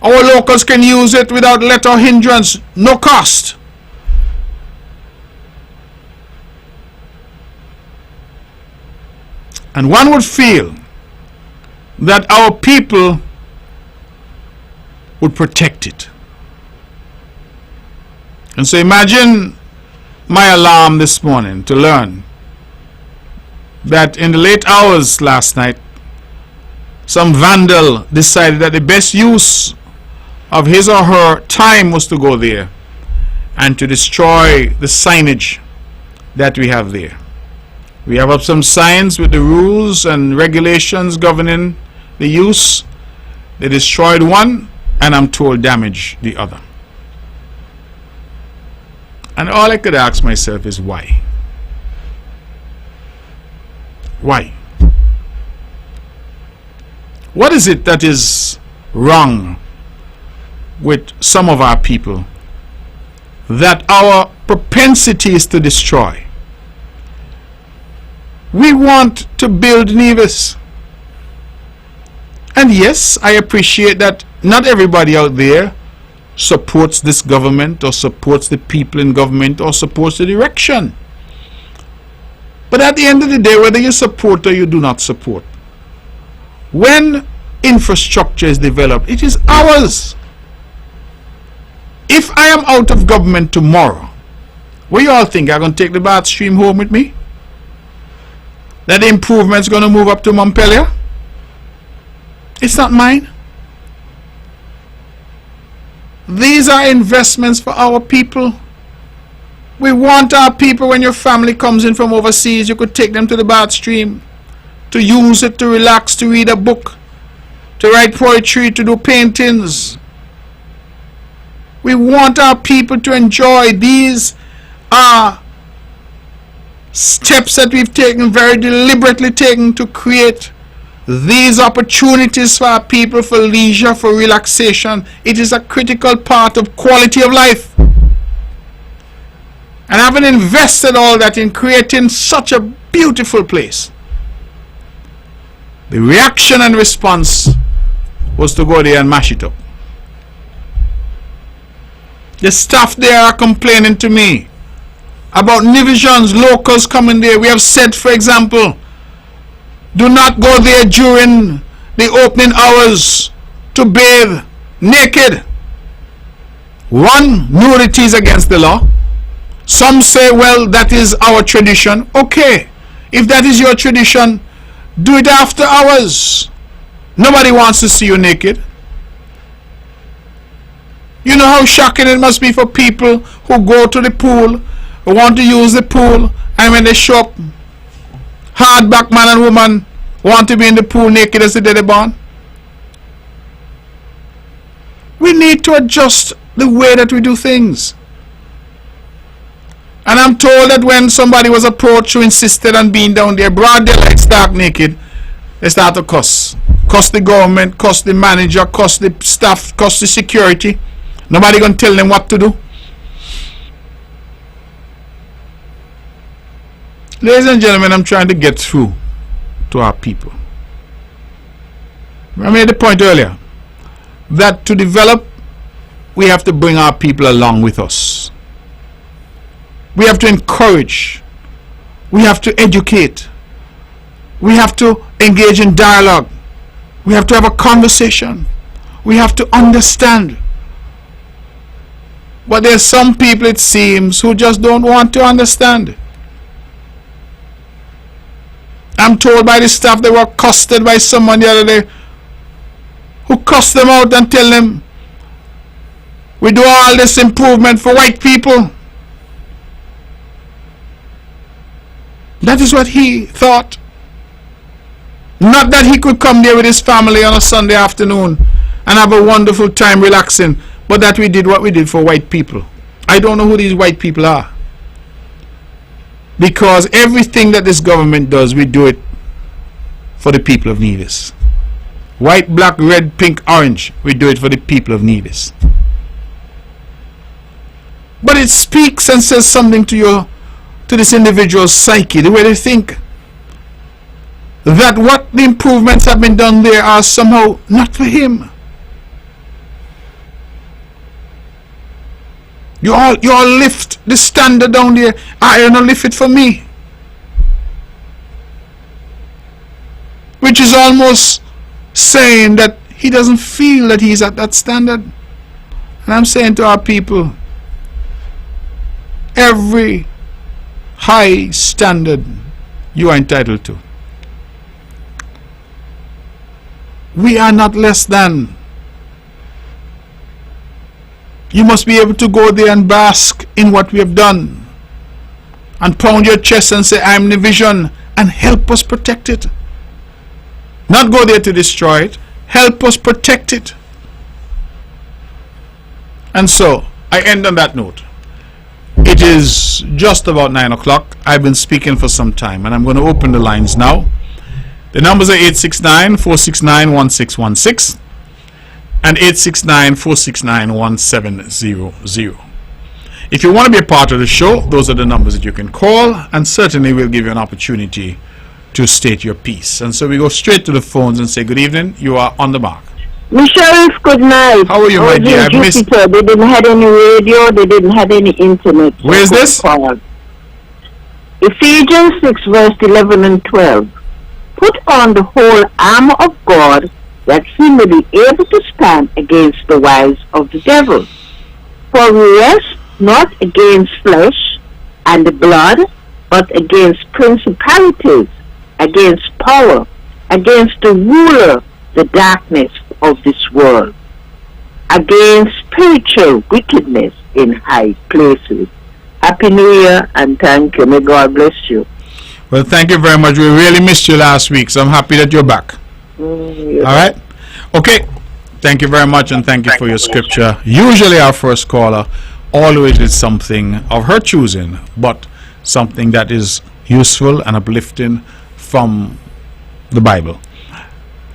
Our locals can use it without let or hindrance, no cost. And one would feel that our people would protect it. And so imagine my alarm this morning to learn that in the late hours last night, some vandal decided that the best use of his or her time was to go there and to destroy the signage that we have there. We have up some signs with the rules and regulations governing the use. They destroyed one, and I'm told damaged the other. And all I could ask myself is why? Why? What is it that is wrong with some of our people that our propensity is to destroy? We want to build Nevis. And yes, I appreciate that not everybody out there supports this government or supports the people in government or supports the direction. But at the end of the day, whether you support or you do not support, when infrastructure is developed, it is ours. If I am out of government tomorrow, what you all think? I'm going to take the Bath Stream home with me? That the improvement's going to move up to Montpellier? It's not mine. These are investments for our people. We want our people, when your family comes in from overseas, you could take them to the Bath Stream to use it, to relax, to read a book, to write poetry, to do paintings. We want our people to enjoy. These are steps that we've taken, very deliberately taken, to create these opportunities for our people, for leisure, for relaxation. It is a critical part of quality of life. And having invested all that in creating such a beautiful place, the reaction and response was to go there and mash it up. The staff there are complaining to me about Nevisians, locals coming there. We have said, for example, do not go there during the opening hours to bathe naked. One, nudity is against the law. Some say, well, that is our tradition. Okay, if that is your tradition, do it after hours. Nobody wants to see you naked. You know how shocking it must be for people who go to the pool, who want to use the pool, and when they show up, hardback man and woman want to be in the pool naked as the day they born. We need to adjust the way that we do things. And I'm told that when somebody was approached who insisted on being down there, broad daylight, stark naked, they start to cuss. Cuss the government, cuss the manager, cuss the staff, cuss the security. Nobody gonna tell them what to do. Ladies and gentlemen, I'm trying to get through to our people. I made the point earlier that to develop, we have to bring our people along with us. We have to encourage. We have to educate. We have to engage in dialogue. We have to have a conversation. We have to understand. But there's some people, it seems, who just don't want to understand. I'm told by the staff they were accosted by someone the other day who cussed them out and tell them, we do all this improvement for white people. That is what he thought. Not that he could come there with his family on a Sunday afternoon and have a wonderful time relaxing, but that we did what we did for white people. I don't know who these white people are. Because everything that this government does, we do it for the people of Nevis. White, black, red, pink, orange, we do it for the people of Nevis. But it speaks and says something to this individual's psyche, the way they think. That what the improvements have been done there are somehow not for him. You all lift the standard down there. I don't lift it for me. Which is almost saying that he doesn't feel that he's at that standard. And I'm saying to our people, every high standard you are entitled to. We are not less than. You must be able to go there and bask in what we have done and pound your chest and say, I'm the vision, and help us protect it. Not go there to destroy it. Help us protect it. And so I end on that note. It is just about 9 o'clock. I've been speaking for some time and I'm going to open the lines now. The numbers are 869-469-1616 and 869-469-1700. If you want to be a part of the show, those are the numbers that you can call, and certainly we'll give you an opportunity to state your piece. And so we go straight to the phones and say, good evening, you are on the mark. Michelle, good night. How are you, my dear? They didn't have any radio, they didn't have any internet. Where is this? Ephesians 6 verse 11 and 12. Put on the whole armor of God, that he may be able to stand against the wiles of the devil. For we rest not against flesh and the blood, but against principalities, against power, against the ruler, the darkness of this world, against spiritual wickedness in high places. Happy New Year and thank you. May God bless you. Well, thank you very much. We really missed you last week, so I'm happy that you're back. All right? Okay. Thank you very much, and thank you for your scripture. Usually our first caller always is something of her choosing, but something that is useful and uplifting from the Bible.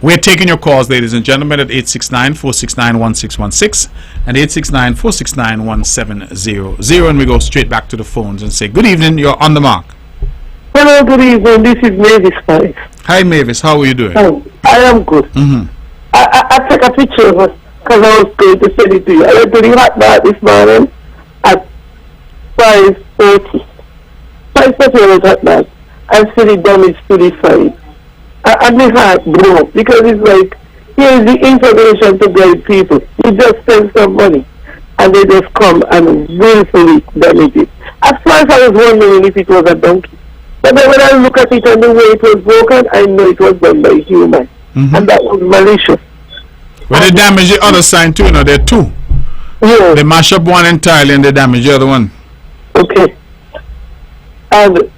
We're taking your calls, ladies and gentlemen, at 869-469-1616 and 869-469-1700. And we go straight back to the phones and say, good evening, you're on the mark. Hello, good evening. This is Mavis. Hi, Mavis. How are you doing? I am good. I took a picture of us because I was going to send it to you. I went to the hot bath this morning at 5:30. 5:30 I was hot bath. And still the damage to the side. And my heart broke because it's like, here's the information to guide people. You just spend some money and they just come and willfully damage it. At first I was wondering if it was a donkey. But then when I look at it and the way it was broken, I know it was done by human. And that was malicious. When they damage the other side too, there are two. Yeah. They mash up one entirely and they damage the other one. Okay. And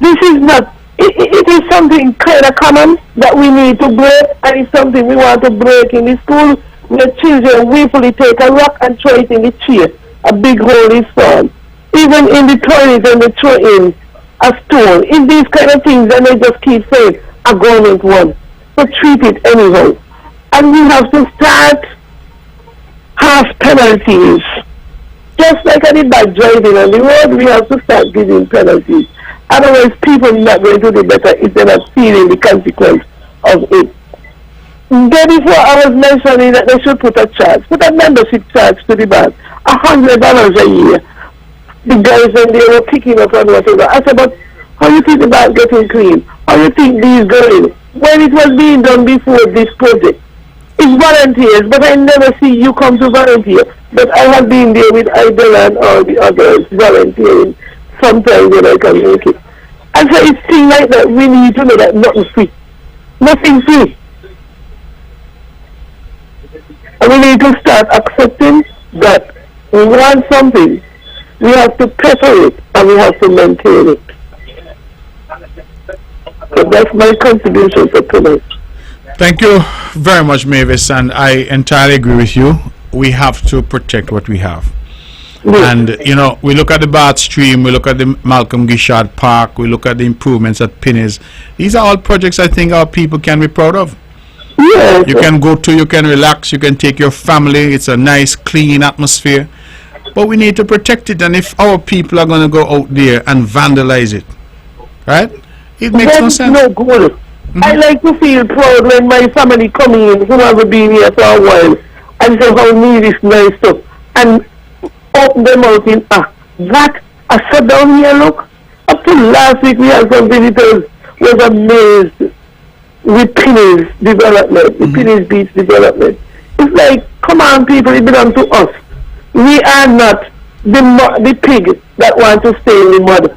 this is not, it is something kind of common that we need to break, and it's something we want to break in the school where children willfully take a rock and throw it in the chair. A big hole is formed. Even in the toilet and they throw in a stone. In these kind of things, and they just keep saying a government one. So treat it anyhow. And we have to start half penalties. Just like any bad driving on the road, we have to start giving penalties. Otherwise, people are not going to do better if they're not feeling the consequence of it. Then before I was mentioning that they should put a membership charge to the bank, $100 a year. The guys when they were picking up and whatever. I said, but how you think the bank getting clean? How you think these going? When it was being done before this project, it's volunteers, but I never see you come to volunteer. But I have been there with Idol and all the others volunteering sometimes when I can make it. And so it's things like that we need to know that nothing free. Nothing free. And we need to start accepting that we want something. We have to prepare it and we have to maintain it. So that's my contribution for tonight. Thank you very much, Mavis, and I entirely agree with you. We have to protect what we have. Yes. And, you know, we look at the Bath Stream, we look at the Malcolm Gishard Park, we look at the improvements at Pinneys. These are all projects I think our people can be proud of. Yes. You can go to, you can relax, you can take your family. It's a nice, clean atmosphere. But we need to protect it. And if our people are going to go out there and vandalize it, right? It makes no sense. No good. Mm-hmm. I like to feel proud when my family come in, who have been here for a while, and say how neat this nice stuff, and open them out in, that, I sat down here, look, up to last week we had some visitors, was amazed with Pinneys development, the Pinneys Beach development. It's like, come on people, it belongs to us. We are not the pig that want to stay in the mud.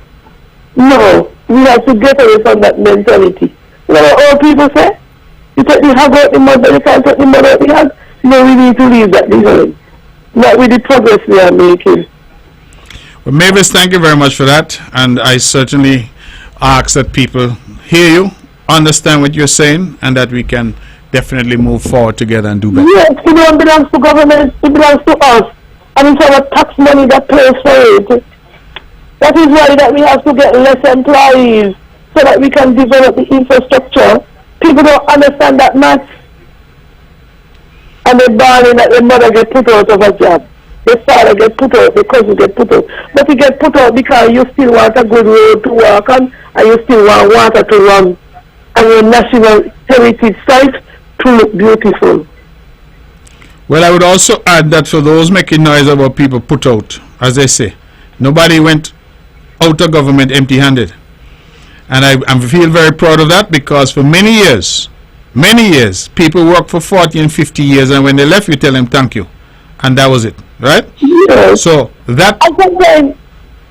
No, we have to get away from that mentality. You know what all people say? You take the hog out the mud, but you can't take the mud out the hog. No, we need to leave that behind. Not with the progress we are making. Well, Mavis, thank you very much for that. And I certainly ask that people hear you, understand what you're saying, and that we can definitely move forward together and do better. Yes, it don't belong to government, it belongs to us. And it's our tax money that pays for it. That is why that we have to get less employees so that we can develop the infrastructure. People don't understand that much. And they're barring that the mother get put out of a job. The father get put out, the cousin get put out. But you get put out because you still want a good road to walk on and you still want water to run and your national heritage site to look beautiful. Well, I would also add that for those making noise about people put out, as they say, nobody went out of government empty-handed. And I feel very proud of that because for many years, people worked for 40 and 50 years, and when they left, you tell them thank you. And that was it, right? Yes. So that... And sometimes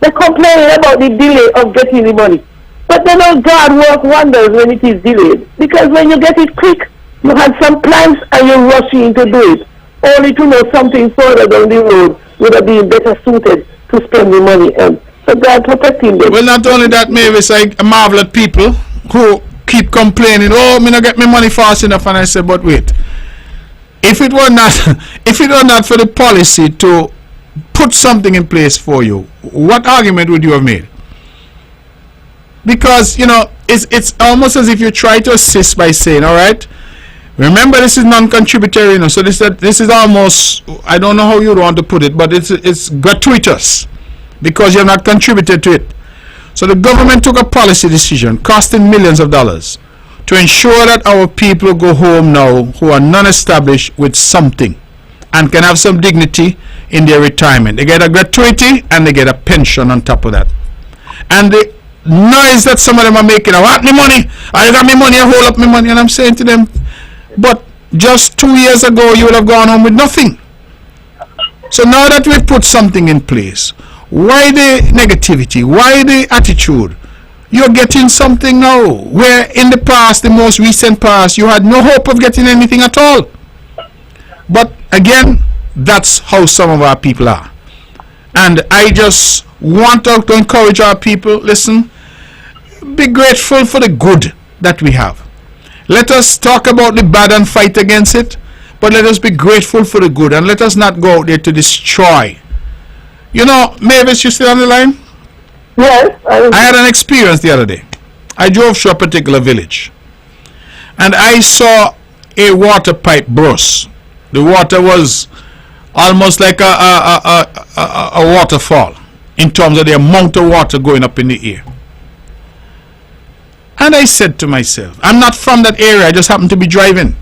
they complain about the delay of getting the money. But they know God works wonders when it is delayed. Because when you get it quick, you had some plans and you're rushing to do it. Only to know something further down the road would have been better suited to spend the money on. So God protecting them. Well, not only that, Mavis, I marvel at people who keep complaining, oh, me not get my money fast enough, and I say, but wait. If it were not for the policy to put something in place for you, what argument would you have made? Because, you know, it's almost as if you try to assist by saying, all right, remember this is non-contributory, you know, so this is almost, I don't know how you want to put it, but it's gratuitous because you have not contributed to it. So the government took a policy decision costing millions of dollars to ensure that our people go home now who are non-established with something and can have some dignity in their retirement. They get a gratuity and they get a pension on top of that. And the noise that some of them are making, I want me money, I got me money, I hold up my money, and I'm saying to them, but just 2 years ago you would have gone home with nothing. So now that we've put something in place, why the negativity? Why the attitude? You're getting something now where in the past, the most recent past, you had no hope of getting anything at all. But again, that's how some of our people are. And I just want to encourage our people, listen, be grateful for the good that we have. Let us talk about the bad and fight against it, but let us be grateful for the good, and let us not go out there to destroy You know, Mavis, you still on the line? Yes. I had an experience the other day. I drove through a particular village, and I saw a water pipe burst. The water was almost like a waterfall in terms of the amount of water going up in the air. And I said to myself, I'm not from that area, I just happened to be driving.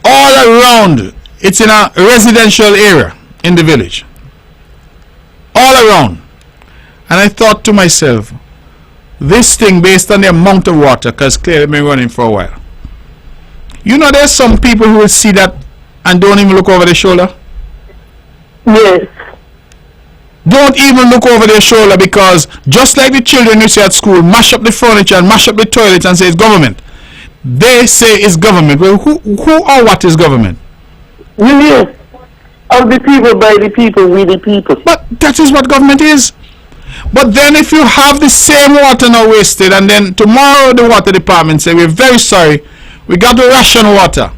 All around, it's in a residential area in the village. All around. And I thought to myself, this thing, based on the amount of water, because clearly been running for a while. You know, there's some people who will see that and don't even look over their shoulder. Yes. Don't even look over their shoulder, because just like the children you see at school mash up the furniture and mash up the toilets and say it's government, they say it's government. Well, who or what is government? Yes. Of the people, by the people, we the people. But that is what government is. But then if you have the same water now wasted, and then tomorrow the water department say, we're very sorry, we got to ration water.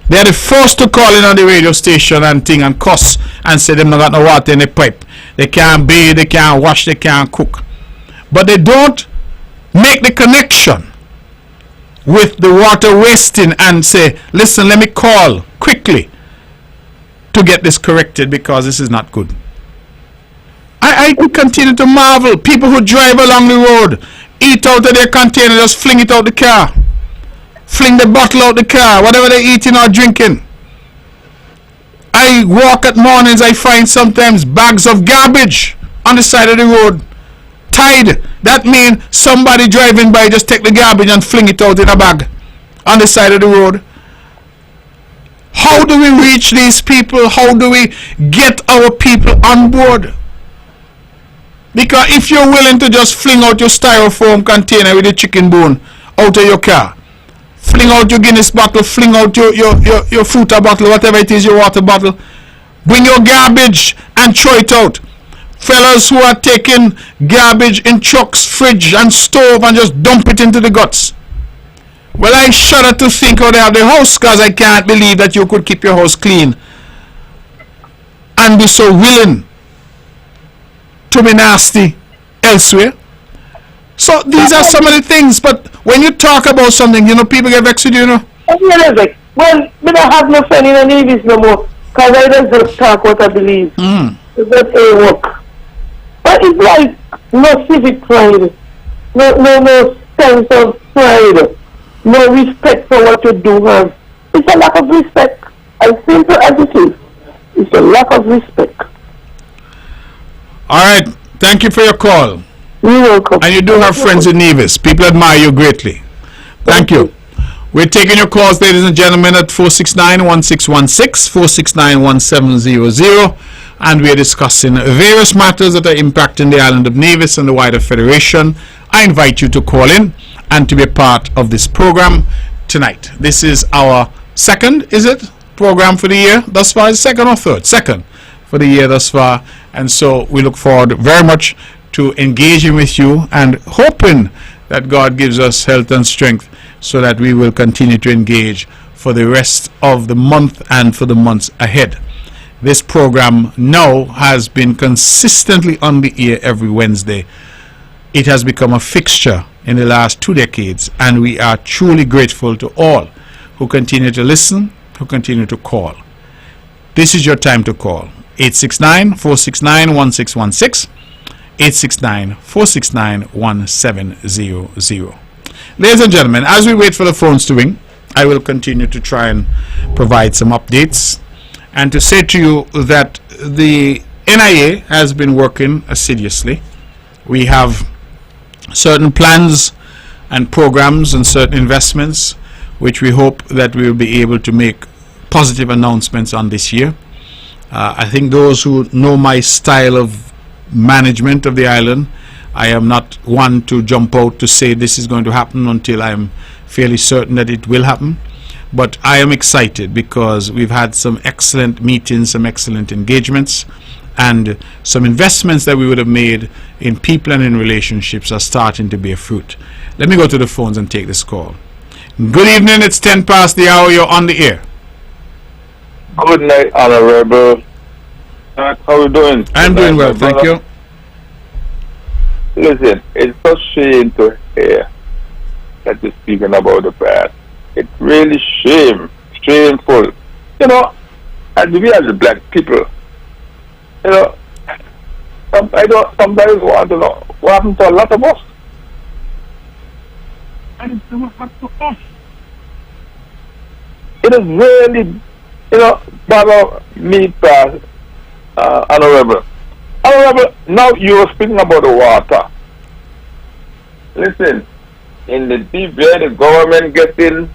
They are the first to call in on the radio station and thing and cuss and say they've not got no water in the pipe. They can't bathe, they can't wash, they can't cook. But they don't make the connection with the water wasting and say, listen, let me call quickly to get this corrected, because this is not good. I continue to marvel. People who drive along the road, eat out of their container, just fling it out the car. Fling the bottle out the car, whatever they're eating or drinking. I walk at mornings, I find sometimes bags of garbage on the side of the road, tied. That means somebody driving by just take the garbage and fling it out in a bag on the side of the road. How do we reach these people? How do we get our people on board? Because if you're willing to just fling out your styrofoam container with the chicken bone out of your car, fling out your Guinness bottle, fling out your Fruta bottle, whatever it is, your water bottle, bring your garbage and throw it out. Fellas who are taking garbage in trucks, fridge and stove and just dump it into the guts. Well, I shudder to think how they have the house, because I can't believe that you could keep your house clean and be so willing to be nasty elsewhere. So these are some of the things. But when you talk about something, you know, people get vexed with you, you know. Well, I don't have no friend in the Navy's no more, because I just talk what I believe. It's not a work. But it's like no civic pride, no sense of pride, no respect for what you do have. It's a lack of respect. As simple as it is. It's a lack of respect. All right. Thank you for your call. You're welcome. And you do have friends in Nevis. People admire you greatly. Thank you. We're taking your calls, ladies and gentlemen, at 469-1616, 469-1700. And we are discussing various matters that are impacting the island of Nevis and the wider Federation. I invite you to call in and to be a part of this program tonight. This is our second, is it, program for the year thus far? Second or third? Second for the year thus far. And so we look forward very much to engaging with you and hoping that God gives us health and strength so that we will continue to engage for the rest of the month and for the months ahead. This program now has been consistently on the air every Wednesday. It has become a fixture in the last 2 decades, and we are truly grateful to all who continue to listen, who continue to call. This is your time to call. 869-469-1616, 869-469-1700. Ladies and gentlemen, as we wait for the phones to ring, I will continue to try and provide some updates and to say to you that the NIA has been working assiduously. We have certain plans and programs and certain investments which we hope that we will be able to make positive announcements on this year. I think those who know my style of management of the island, I am not one to jump out to say this is going to happen until I am fairly certain that it will happen. But I am excited because we've had some excellent meetings, some excellent engagements, and some investments that we would have made in people and in relationships are starting to bear fruit. Let me go to the phones and take this call. Good evening, it's 10 past the hour, you're on the air. Good night, Honorable. How you doing? I'm doing well, thank you. Listen, it's so shame to hear that you're speaking about the past. It's really shameful. You know, and we as the black people, you know, I don't sometimes want to know what happened to a lot of us. And it's what happened to us. It is really, you know, bother me, Honorable. Honorable, now you are speaking about the water. Listen, in the deep where the government getting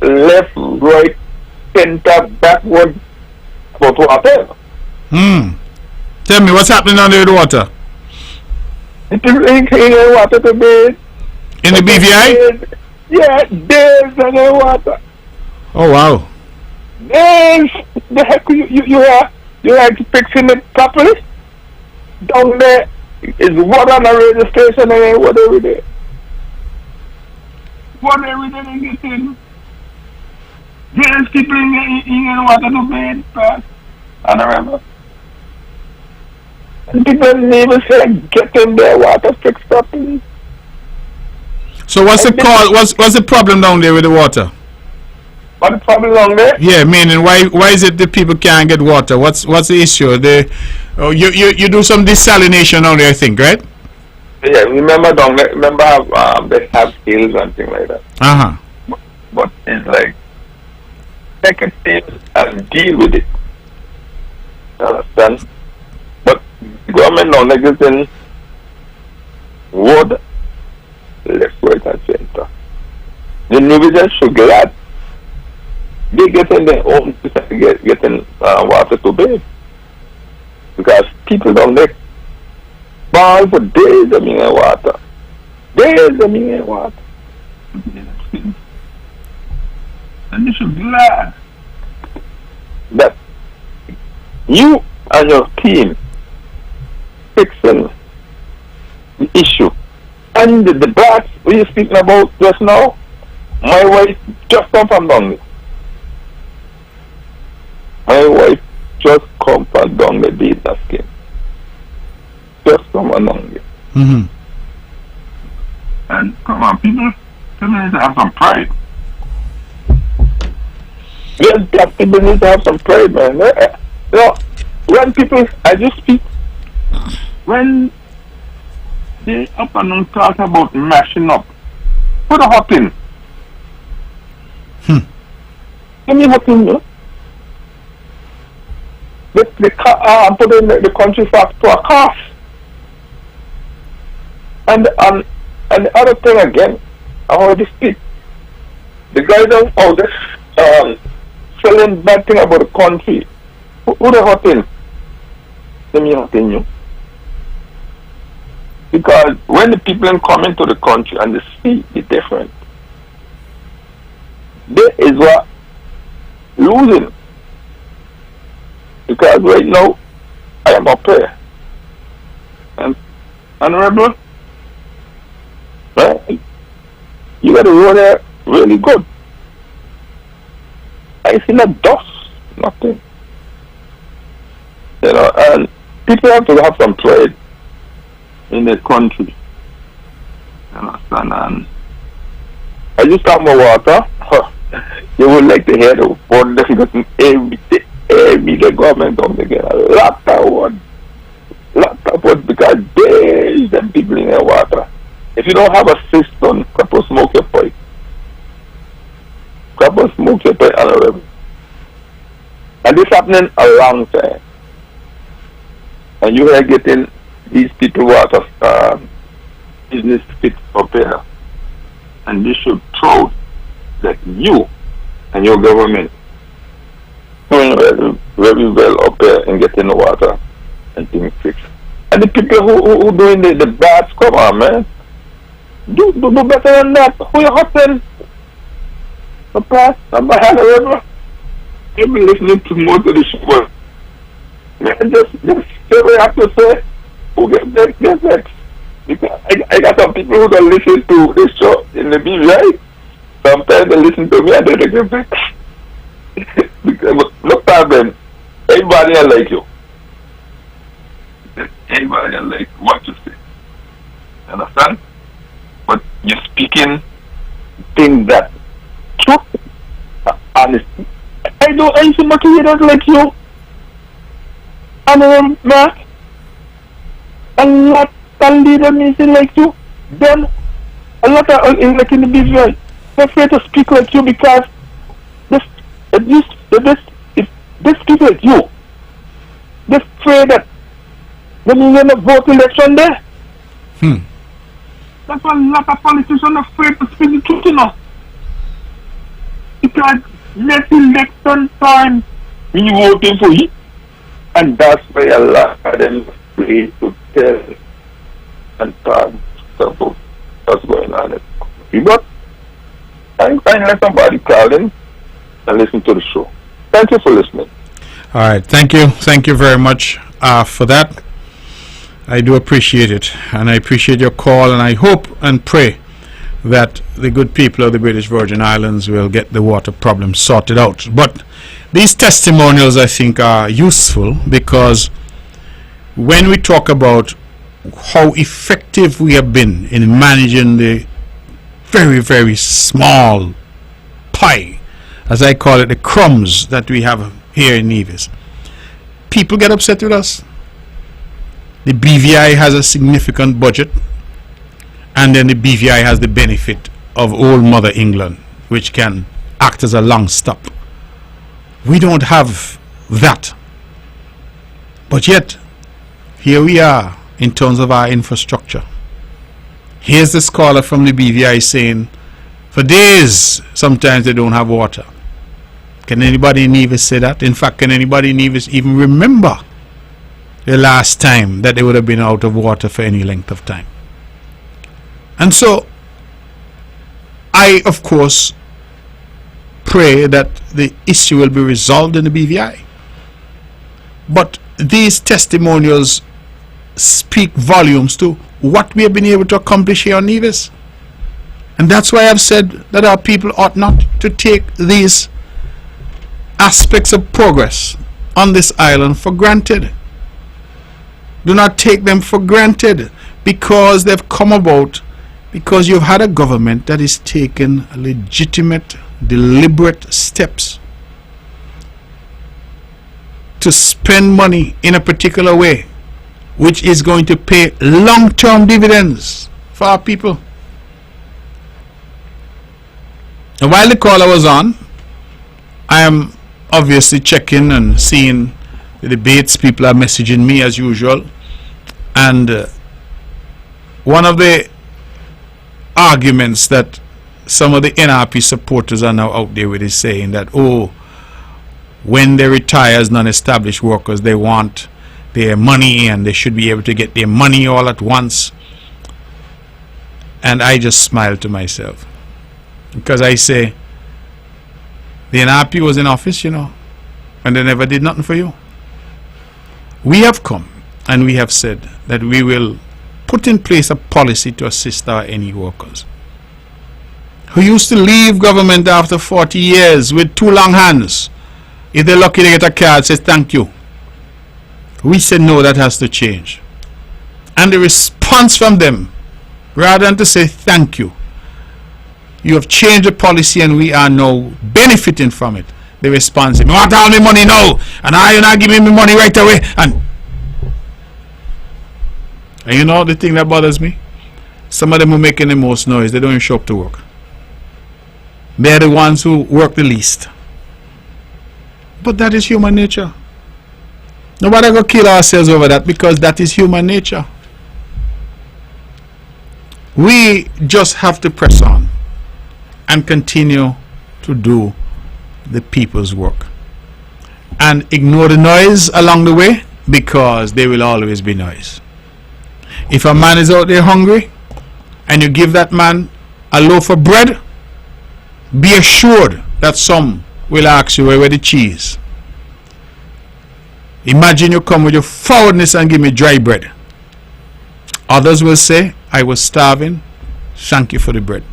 left, right, center, backward, about water. Tell me, what's happening under the water? People ain't water to bathe. In the BVI? Yeah, days under water. Oh, wow. Days. The heck you are fixing it properly? Down there is water on the radio station and water every day. Water every day they get in. There's people in water to bathe first. And remember. And people didn't even say getting their water fixed properly. So what's the cause? What's the problem down there with the water? What's the problem down there? Yeah, meaning why is it that people can't get water? What's the issue? You do some desalination down there, I think, right? Yeah, remember down there. Remember they have hills and things like that. But it's like take a step and deal with it. You understand? But the government now neglecting water, left, right, and center. The Norwegians should glad they get in their own getting water to bathe. Because people don't make ball for days of mineral water. Days of mineral water. And you should be glad that you and your team fixing the issue. And the blacks we are speaking about just now, my wife just come from down there. My wife just come from down the data skin. Just come along there. And come on, people need to have some pride. Yes, black people need to have some pride, man. You know, when people, I just speak, when they up and on talk about mashing up, put a hot in. Give me a hot in, you know? Put in the country to a cost. And the other thing again, I want to speak. The guy down out there selling bad thing about the country. Who the hot in? Let me hot in you. Because when the people come into the country and they see the difference, that is what losing. Because right now, I am up here. And Honorable, right? You got to run there really good. I see no dust, nothing. You know, and people have to have some pride in the country. You understand? And I just have my water. You would like to hear the word that goes every the government don't get a lot of words because there's them people in their water. If you don't have a system, couple smoke your pipe. And this happening a long time. And you are getting these people water business fit up here. And you should proud that you and your government doing very well up there and getting the water and things fixed. And the people who doing the bad, come on, man. Do better than that. Who you hustling? The past, number had a river. You've been listening to most of the show. Man, just say what I have to say. Who get next? Because I got some people who don't listen to this show in the BVI. Sometimes they listen to me and they get vexed. No problem. Everybody anybody that like you. Anybody that like what you say. Understand? But you're speaking things that trust, honesty. I used to motivators like you. And Mark, a lot of leaders like you. Then a lot of like in the business, they're afraid to speak like you because this people like you. They're afraid that when you're going to vote election there. That's why a lot of politicians are afraid to speak the truth, you know. Because next election time, when you voting for it, and that's why a lot of them are afraid to tell and talk about what's going on. But I let somebody call in and listen to the show. Thank you for listening. All right. Thank you very much for that. I do appreciate it, and I appreciate your call, and I hope and pray that the good people of the British Virgin Islands will get the water problem sorted out. But these testimonials, I think, are useful because when we talk about how effective we have been in managing the very, very small pie, as I call it, the crumbs that we have here in Nevis, people get upset with us. The BVI has a significant budget, and then the BVI has the benefit of old Mother England, which can act as a long stop. We don't have that. But yet, here we are in terms of our infrastructure. Here's the scholar from the BVI saying, for days, sometimes they don't have water. Can anybody in Nevis say that? In fact, can anybody in Nevis even remember the last time that they would have been out of water for any length of time? And so I, of course, pray that the issue will be resolved in the BVI. But these testimonials speak volumes to what we have been able to accomplish here on Nevis. And that's why I've said that our people ought not to take these aspects of progress on this island for granted. Do not take them for granted because they've come about because you've had a government that is taking legitimate, deliberate steps to spend money in a particular way, which is going to pay long-term dividends for our people. And while the caller was on, I am obviously checking and seeing the debates. People are messaging me as usual, and one of the arguments that some of the NRP supporters are now out there with is saying that, oh, when they retire as non-established workers, they want their money and they should be able to get their money all at once. And I just smile to myself because I say, the NRP was in office, you know, and they never did nothing for you. We have come and we have said that we will put in place a policy to assist our NE workers who used to leave government after 40 years with two long hands. If they're lucky to get a card, says thank you. We said no, that has to change. And the response from them, rather than to say thank you, you have changed the policy and we are now benefiting from it. The response is, I want all my money now, and you're not giving me money right away. And you know the thing that bothers me? Some of them who are making the most noise, they don't even show up to work. They're the ones who work the least. But that is human nature. Nobody going to kill ourselves over that because that is human nature. We just have to press on and continue to do the people's work and ignore the noise along the way because there will always be noise. If a man is out there hungry and you give that man a loaf of bread, be assured that some will ask you where the cheese. Imagine you come with your forwardness and give me dry bread. Others will say, I was starving, thank you for the bread.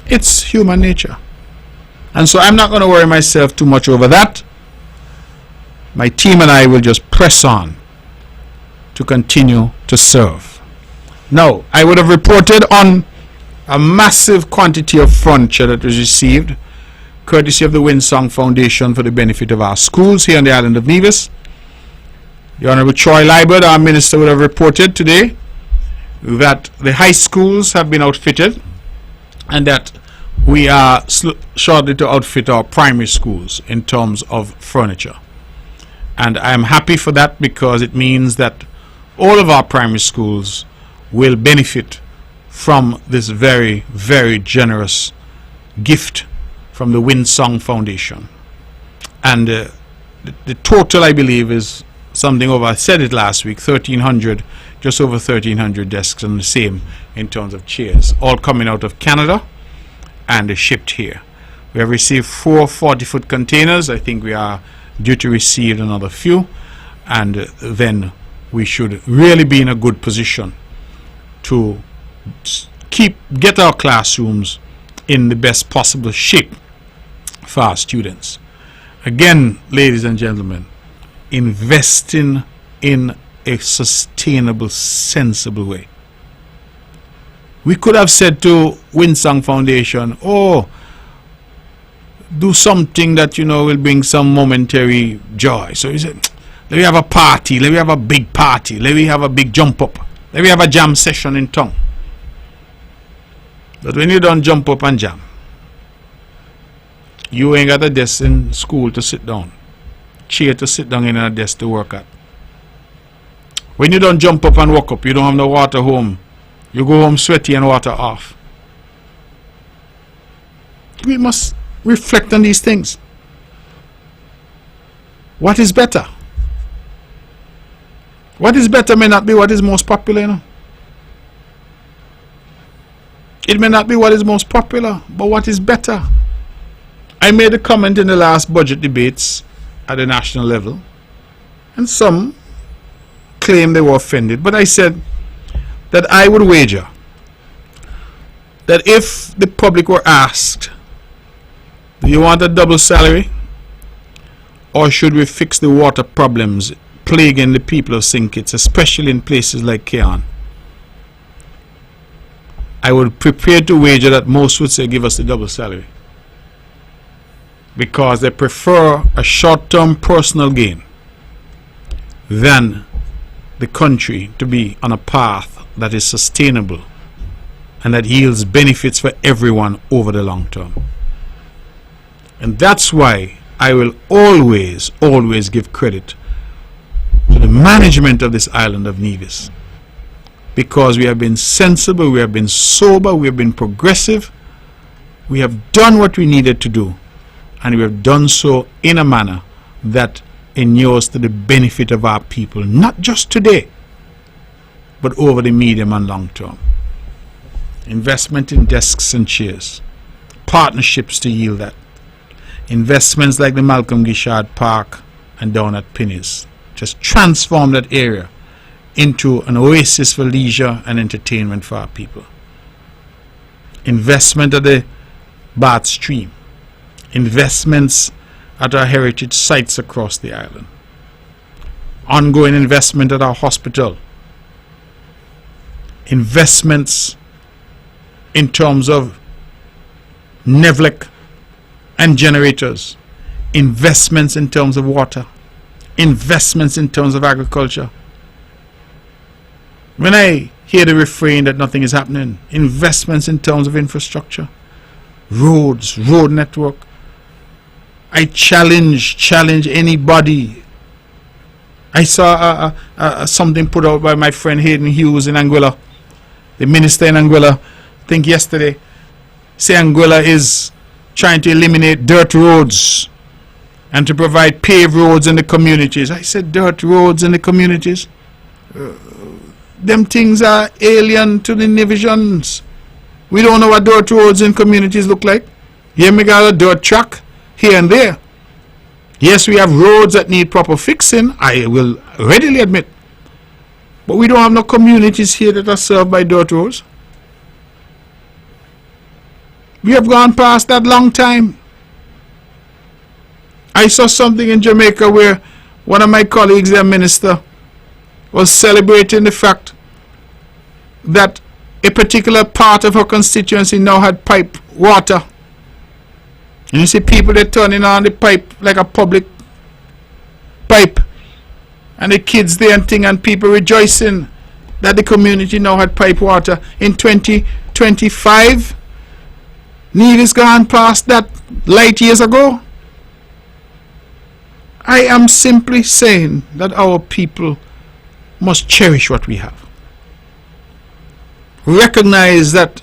It's human nature. And so I'm not going to worry myself too much over that. my team and I will just press on to continue to serve. Now, I would have reported on a massive quantity of furniture that was received courtesy of the Windsong Foundation for the benefit of our schools here on the island of Nevis. The Honorable Troy Liebert, our minister, would have reported today that the high schools have been outfitted and that we are shortly to outfit our primary schools in terms of furniture. And I am happy for that, because it means that all of our primary schools will benefit from this very, very generous gift from the Windsong Foundation. And the total, I believe, is something over, I said it last week, 1,300, just over 1,300 desks, and the same in terms of chairs, all coming out of Canada and shipped here. We have received 4 40-foot containers. I think we are due to receive another few, and then we should really be in a good position to get our classrooms in the best possible shape for our students. Again, ladies and gentlemen, investing in a sustainable, sensible way. We could have said to Windsong Foundation, oh, do something that, you know, will bring some momentary joy. So he said, let me have a party, let me have a big party, let me have a big jump up, let me have a jam session in town. But when you don't jump up and jam, you ain't got a desk in school to sit down, chair to sit down in, and a desk to work at. When you don't jump up and walk up, you don't have no water home. You go home sweaty and water off. We must reflect on these things. What is better? What is better may not be what is most popular, you know. It may not be what is most popular, but what is better? I made a comment in the last budget debates at the national level, and some claim they were offended, but I said that I would wager that if the public were asked, do you want a double salary, or should we fix the water problems plaguing the people of St. Kitts, especially in places like Keon, I would prepare to wager that most would say give us the double salary, because they prefer a short-term personal gain than the country to be on a path that is sustainable and that yields benefits for everyone over the long term. And that's why I will always give credit to the management of this island of Nevis, because we have been sensible, we have been sober, we have been progressive, we have done what we needed to do, and we have done so in a manner that inures to the benefit of our people, not just today, but over the medium and long term. Investment in desks and chairs, partnerships to yield that, investments like the Malcolm Gishard Park and down at Penny's, just transform that area into an oasis for leisure and entertainment for our people. Investment at the Bath Stream, investments at our heritage sites across the island, ongoing investment at our hospital, investments in terms of NEVLEC and generators, investments in terms of water, investments in terms of agriculture. When I hear the refrain that nothing is happening, investments in terms of infrastructure, roads, road network, I challenge anybody. I saw something put out by my friend Hayden Hughes in Anguilla, the minister in Anguilla, I think yesterday, say Anguilla is trying to eliminate dirt roads and to provide paved roads in the communities. I said, dirt roads in the communities? Them things are alien to the Nevisians. We don't know what dirt roads in communities look like. Here we got a dirt track here and there. Yes, we have roads that need proper fixing, I will readily admit. But we don't have no communities here that are served by dirt roads. We have gone past that long time. I saw something in Jamaica where One of my colleagues, their minister, was celebrating the fact that a particular part of her constituency now had pipe water. And you see people, they're turning on the pipe like a public pipe. And the kids there and thing, and people rejoicing that the community now had pipe water. In 2025, Nevis gone past that light years ago. I am simply saying that our people must cherish what we have. Recognize that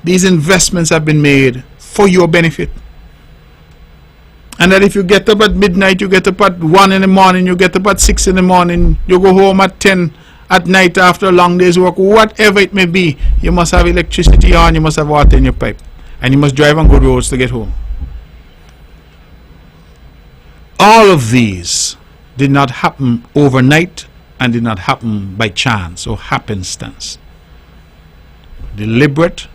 these investments have been made for your benefit. And that if you get up at midnight, you get up at 1 in the morning, you get up at 6 in the morning, you go home at 10 at night after a long day's work, whatever it may be, you must have electricity on, you must have water in your pipe, and you must drive on good roads to get home. All of these did not happen overnight and did not happen by chance or happenstance. Deliberate,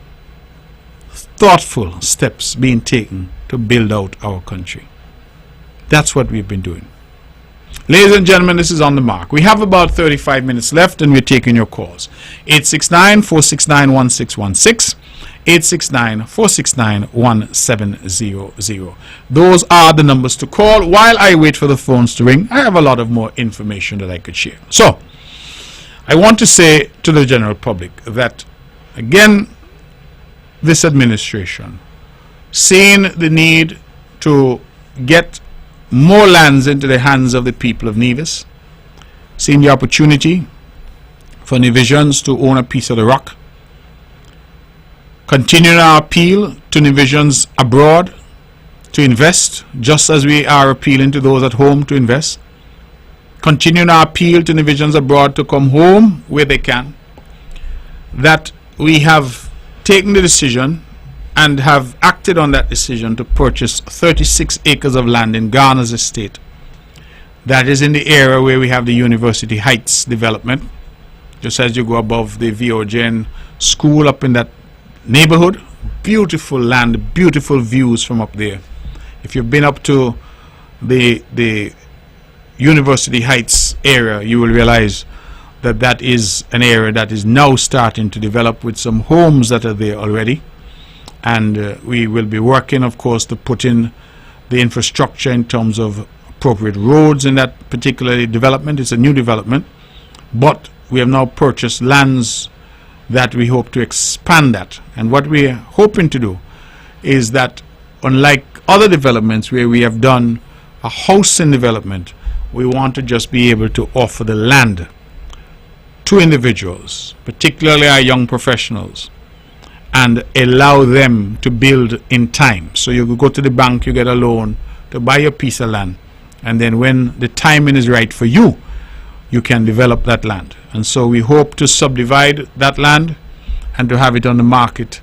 thoughtful steps being taken to build out our country. That's what we've been doing. Ladies and gentlemen, this is On the Mark. We have about 35 minutes left and we're taking your calls. 869-469-1616, 869-469-1700. Those are the numbers to call. While I wait for the phones to ring, I have a lot of more information that I could share. So, I want to say to the general public that, again, this administration, seeing the need to get more lands into the hands of the people of Nevis, seeing the opportunity for Nevisians to own a piece of the rock, continuing our appeal to Nevisians abroad to invest, just as we are appealing to those at home to invest, continuing our appeal to Nevisians abroad to come home where they can, that we have taken the decision and have acted on that decision to purchase 36 acres of land in Ghana's estate. That is in the area where we have the University Heights development, just as you go above the VOGN school up in that neighborhood. Beautiful land, beautiful views from up there. If you've been up to the University Heights area, you will realize that that is an area that is now starting to develop with some homes that are there already. And we will be working, of course, to put in the infrastructure in terms of appropriate roads in that particular development. It's a new development, but we have now purchased lands that we hope to expand that. And what we're hoping to do is that, unlike other developments where we have done a housing development, we want to just be able to offer the land to individuals, particularly our young professionals, and allow them to build in time. So you go to the bank, you get a loan to buy a piece of land, and then when the timing is right for you, you can develop that land. And so we hope to subdivide that land and to have it on the market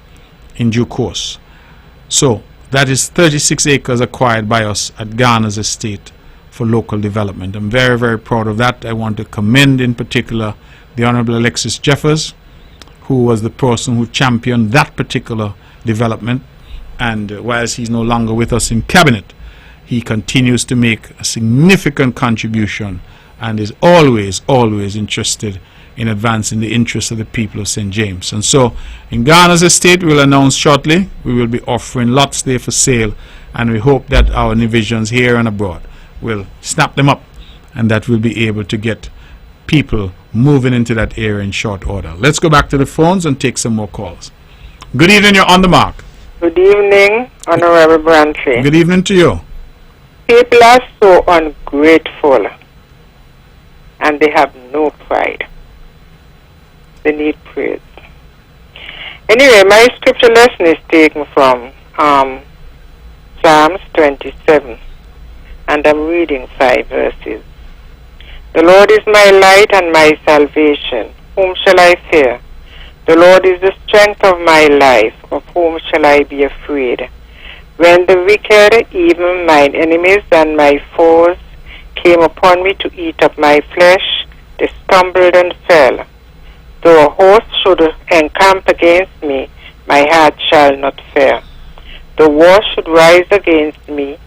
in due course. So that is 36 acres acquired by us at Ghana's estate for local development. I'm very, very proud of that. I want to commend in particular the Honorable Alexis Jeffers, who was the person who championed that particular development. And whilst he's no longer with us in cabinet, he continues to make a significant contribution and is always, always interested in advancing the interests of the people of St. James. And so in Ghana's estate, we'll announce shortly, we will be offering lots there for sale, and we hope that our Nevisians here and abroad will snap them up and that we'll be able to get people moving into that area in short order. Let's go back to the phones and take some more calls. Good evening, you're on the mark. Good evening, Honorable Brantley. Good evening to you. People are so ungrateful and they have no pride. They need praise. Anyway, my scripture lesson is taken from Psalms 27, and I'm reading 5 verses. The Lord is my light and my salvation. Whom shall I fear? The Lord is the strength of my life. Of whom shall I be afraid? When the wicked, even mine enemies and my foes, came upon me to eat up my flesh, they stumbled and fell. Though a host should encamp against me, my heart shall not fear. The war should rise against me,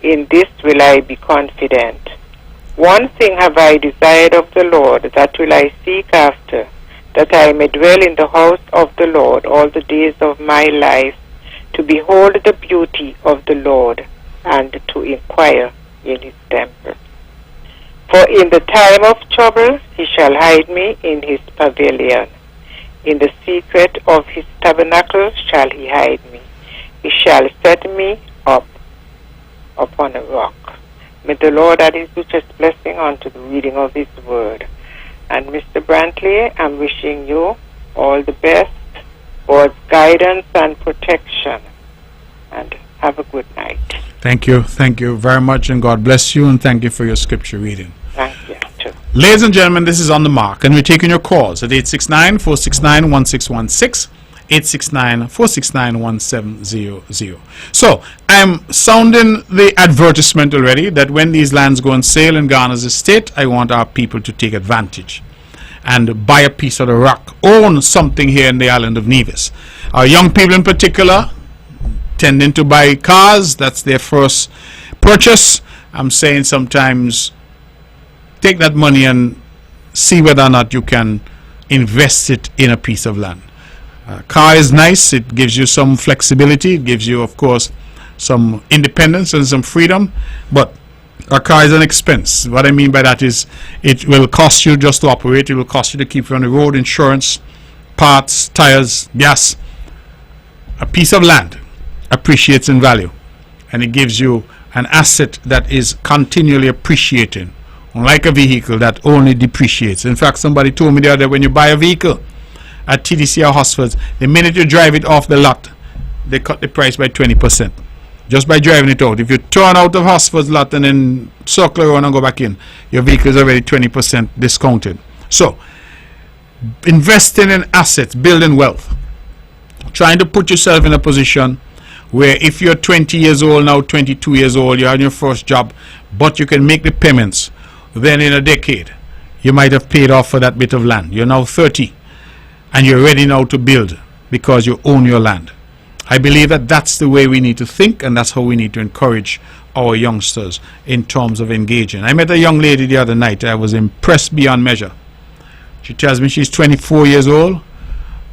in this will I be confident. One thing have I desired of the Lord, that will I seek after, that I may dwell in the house of the Lord all the days of my life, to behold the beauty of the Lord, and to inquire in his temple. For in the time of trouble he shall hide me in his pavilion. In the secret of his tabernacle shall he hide me. He shall set me up upon a rock. May the Lord add his richest blessing unto the reading of his word. And Mr. Brantley, I'm wishing you all the best, God's guidance and protection. And have a good night. Thank you very much, and God bless you, and thank you for your scripture reading. Thank you, too. Ladies and gentlemen, this is On the Mark, and we're taking your calls at 869-469-1616, 869-469-1700. So, I'm sounding the advertisement already that when these lands go on sale in Ghana's estate, I want our people to take advantage and buy a piece of the rock, own something here in the island of Nevis. Our young people in particular, tending to buy cars, that's their first purchase. I'm saying sometimes take that money and see whether or not you can invest it in a piece of land. Car is nice, it gives you some flexibility, it gives you of course some independence and some freedom, but a car is an expense. What I mean by that is it will cost you just to operate, it will cost you to keep you on the road, insurance, parts, tires, gas. A piece of land appreciates in value, and it gives you an asset that is continually appreciating, unlike a vehicle that only depreciates. In fact, somebody told me the other day, when you buy a vehicle at TDC or Hosford's, the minute you drive it off the lot, they cut the price by 20%. Just by driving it out. If you turn out of Hosford's lot and then circle around and go back in, your vehicle is already 20% discounted. So, investing in assets, building wealth, trying to put yourself in a position where if you're 20 years old now, 22 years old, you're on your first job, but you can make the payments, then in a decade, you might have paid off for that bit of land. You're now 30, and you're ready now to build because you own your land. I believe that that's the way we need to think, and that's how we need to encourage our youngsters in terms of engaging. I met a young lady the other night. I was impressed beyond measure. She tells me she's 24 years old,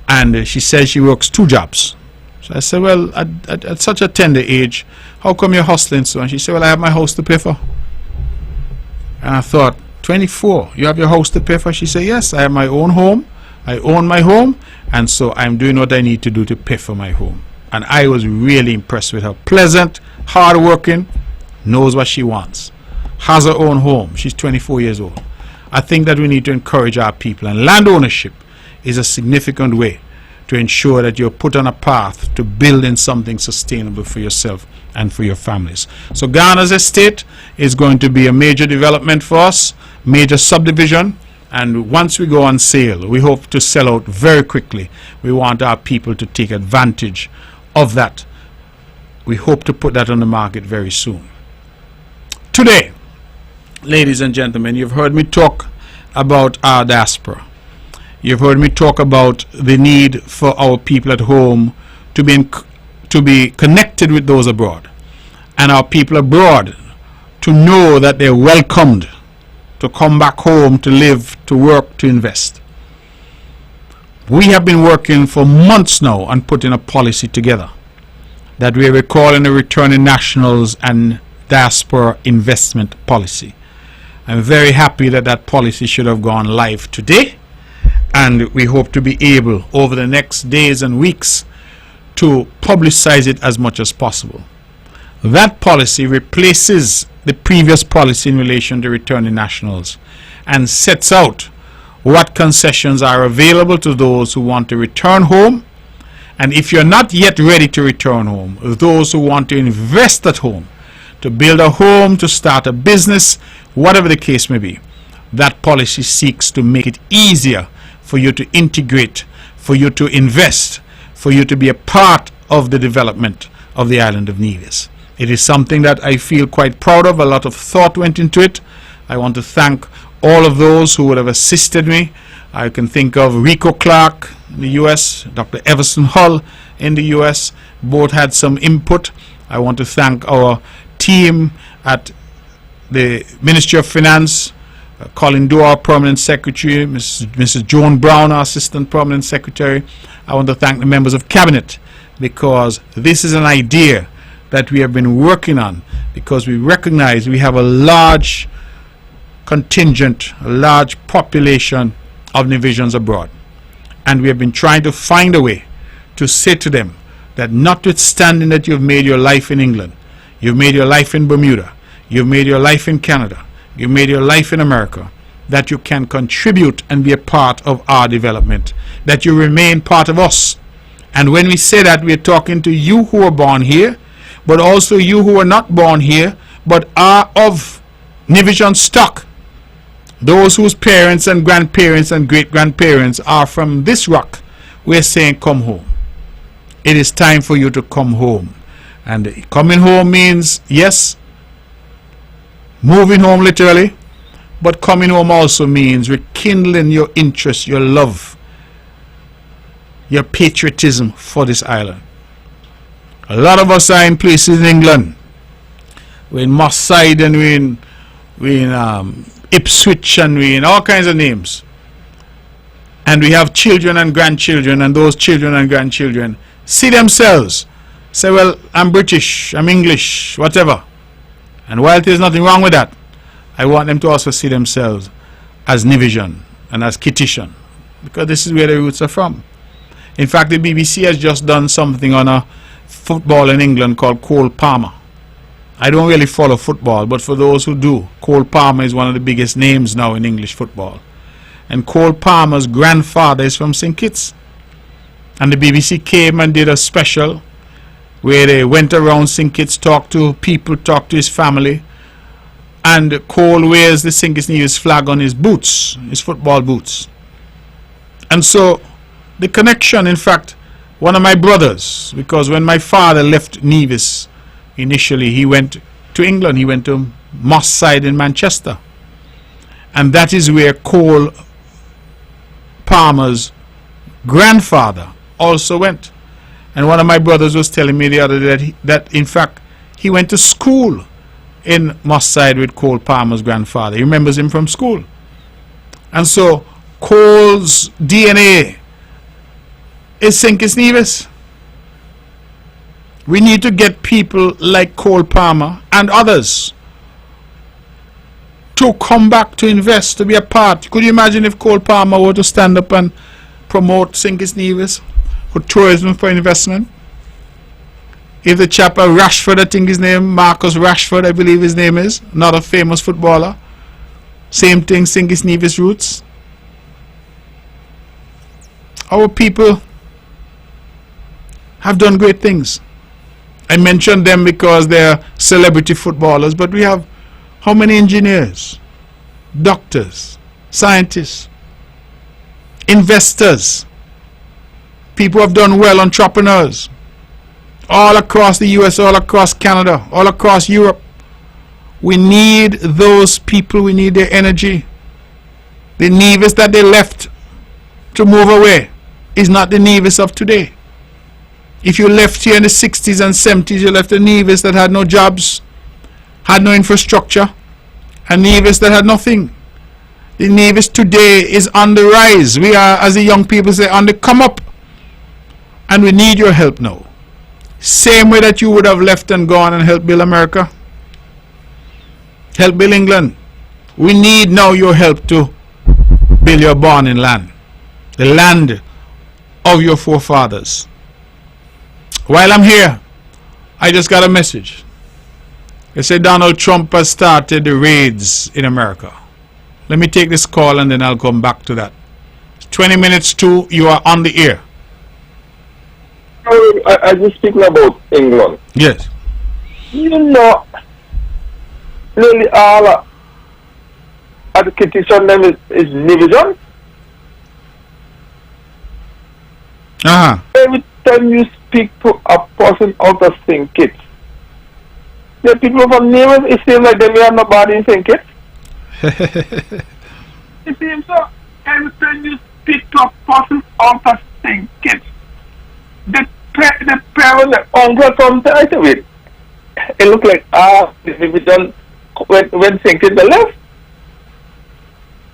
and she says she works 2 jobs. So I said, well, at such a tender age, how come you're hustling so? And she said, well, I have my house to pay for. And I thought, 24, you have your house to pay for? She said, yes, I have my own home. I own my home, and so I'm doing what I need to do to pay for my home. And I was really impressed with her. Pleasant, hardworking, knows what she wants, has her own home. She's 24 years old. I think that we need to encourage our people, and land ownership is a significant way to ensure that you're put on a path to building something sustainable for yourself and for your families. So Ghana's estate is going to be a major development for us, major subdivision, and once we go on sale, we hope to sell out very quickly. We want our people to take advantage of that. We hope to put that on the market very soon. Today, ladies and gentlemen, you've heard me talk about our diaspora. You've heard me talk about the need for our people at home to be connected with those abroad, and our people abroad to know that they're welcomed to come back home, to live, to work, to invest. We have been working for months now on putting a policy together that we're calling the Returning Nationals and Diaspora Investment Policy. I'm very happy that that policy should have gone live today, and we hope to be able over the next days and weeks to publicize it as much as possible. That policy replaces the previous policy in relation to returning nationals and sets out what concessions are available to those who want to return home, and if you're not yet ready to return home, those who want to invest at home, to build a home, to start a business, whatever the case may be. That policy seeks to make it easier for you to integrate, for you to invest, for you to be a part of the development of the island of Nevis. It is something that I feel quite proud of. A lot of thought went into it. I want to thank all of those who would have assisted me. I can think of Rico Clark in the U.S., Dr. Everson Hull in the U.S. Both had some input. I want to thank our team at the Ministry of Finance, Colin Dore, Permanent Secretary, Mrs. Joan Brown, our Assistant Permanent Secretary. I want to thank the members of Cabinet, because this is an idea that we have been working on, because we recognize we have a large contingent, a large population of Nevisians abroad. And we have been trying to find a way to say to them that notwithstanding that you've made your life in England, you've made your life in Bermuda, you've made your life in Canada, you've made your life in America, that you can contribute and be a part of our development, that you remain part of us. And when we say that, we're talking to you who are born here, but also you who are not born here, but are of Nevisian stock. Those whose parents and grandparents and great-grandparents are from this rock, we're saying, come home. It is time for you to come home. And coming home means, yes, moving home literally, but coming home also means rekindling your interest, your love, your patriotism for this island. A lot of us are in places in England. We're in Moss Side, and we're in Ipswich, and we're in all kinds of names. And we have children and grandchildren, and those children and grandchildren see themselves, say, well, I'm British, I'm English, whatever. And while there's nothing wrong with that, I want them to also see themselves as Nevisian and as Kittitian, because this is where the roots are from. In fact, the BBC has just done something on a football in England called Cole Palmer. I don't really follow football, but for those who do, Cole Palmer is one of the biggest names now in English football. And Cole Palmer's grandfather is from St. Kitts. And the BBC came and did a special where they went around St. Kitts, talked to people, talked to his family. And Cole wears the St. Kitts Nevis flag on his boots, his football boots. And so the connection, in fact, one of my brothers, because when my father left Nevis, initially he went to England, he went to Moss Side in Manchester. And that is where Cole Palmer's grandfather also went. And one of my brothers was telling me the other day that in fact he went to school in Moss Side with Cole Palmer's grandfather. He remembers him from school. And so Cole's DNA is St. Kitts Nevis. We need to get people like Cole Palmer and others to come back to invest, to be a part. Could you imagine if Cole Palmer were to stand up and promote St. Kitts Nevis for tourism, for investment? If the chap Rashford, I think his name, Marcus Rashford, I believe his name is, not a famous footballer. Same thing, St. Kitts Nevis roots. Our people have done great things. I mentioned them because they're celebrity footballers, but we have how many engineers, doctors, scientists, investors, people who have done well, entrepreneurs, all across the US, all across Canada, all across Europe. We need those people, we need their energy. The Nevis that they left to move away is not the Nevis of today. If you left here in the 60s and 70s, you left a Nevis that had no jobs, had no infrastructure, a Nevis that had nothing. The Nevis today is on the rise. We are, as the young people say, on the come up. And we need your help now. Same way that you would have left and gone and helped build America, help build England. We need now your help to build your born in land, the land of your forefathers. While I'm here, I just got a message. They say Donald Trump has started the raids in America. Let me take this call and then I'll come back to that. 20 minutes to, you are on the air. I just speaking about England. Yes. You know, nearly all education name is Nevisian. Every time you speak to a person out of St. Kitts, the people from Nevis, it seems like they are nobody in St. Kitts. It seems so. Every time you speak to a person out of St. Kitts, the parent, the uncle comes to it. It looks like the Nevisian when St. Kitts left.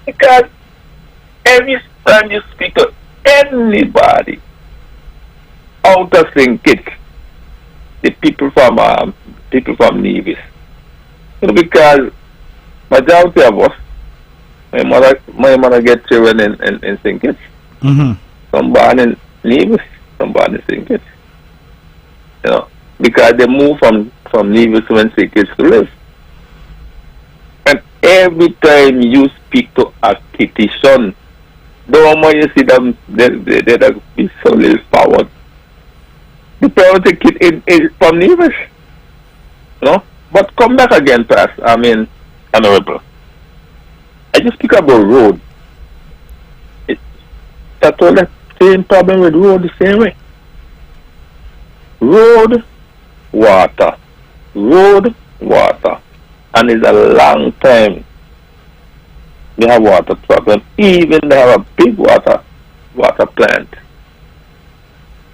Because every time you speak to anybody out of St. Kitts, the people from Nevis, because majority of us, my mother gets children in St. Kitts. Some born in Nevis, some born in St. Kitts. Because they moved from Nevis when St. Kitts to live. And every time you speak to a Kitty son, the moment you see them, they be so little forward. The parents of Kid is from Nevis. But come back again, Honorable. I just speak about road. That's all the same problem with road the same way. Road, water. And it's a long time they have water problem. Even they have a big water plant.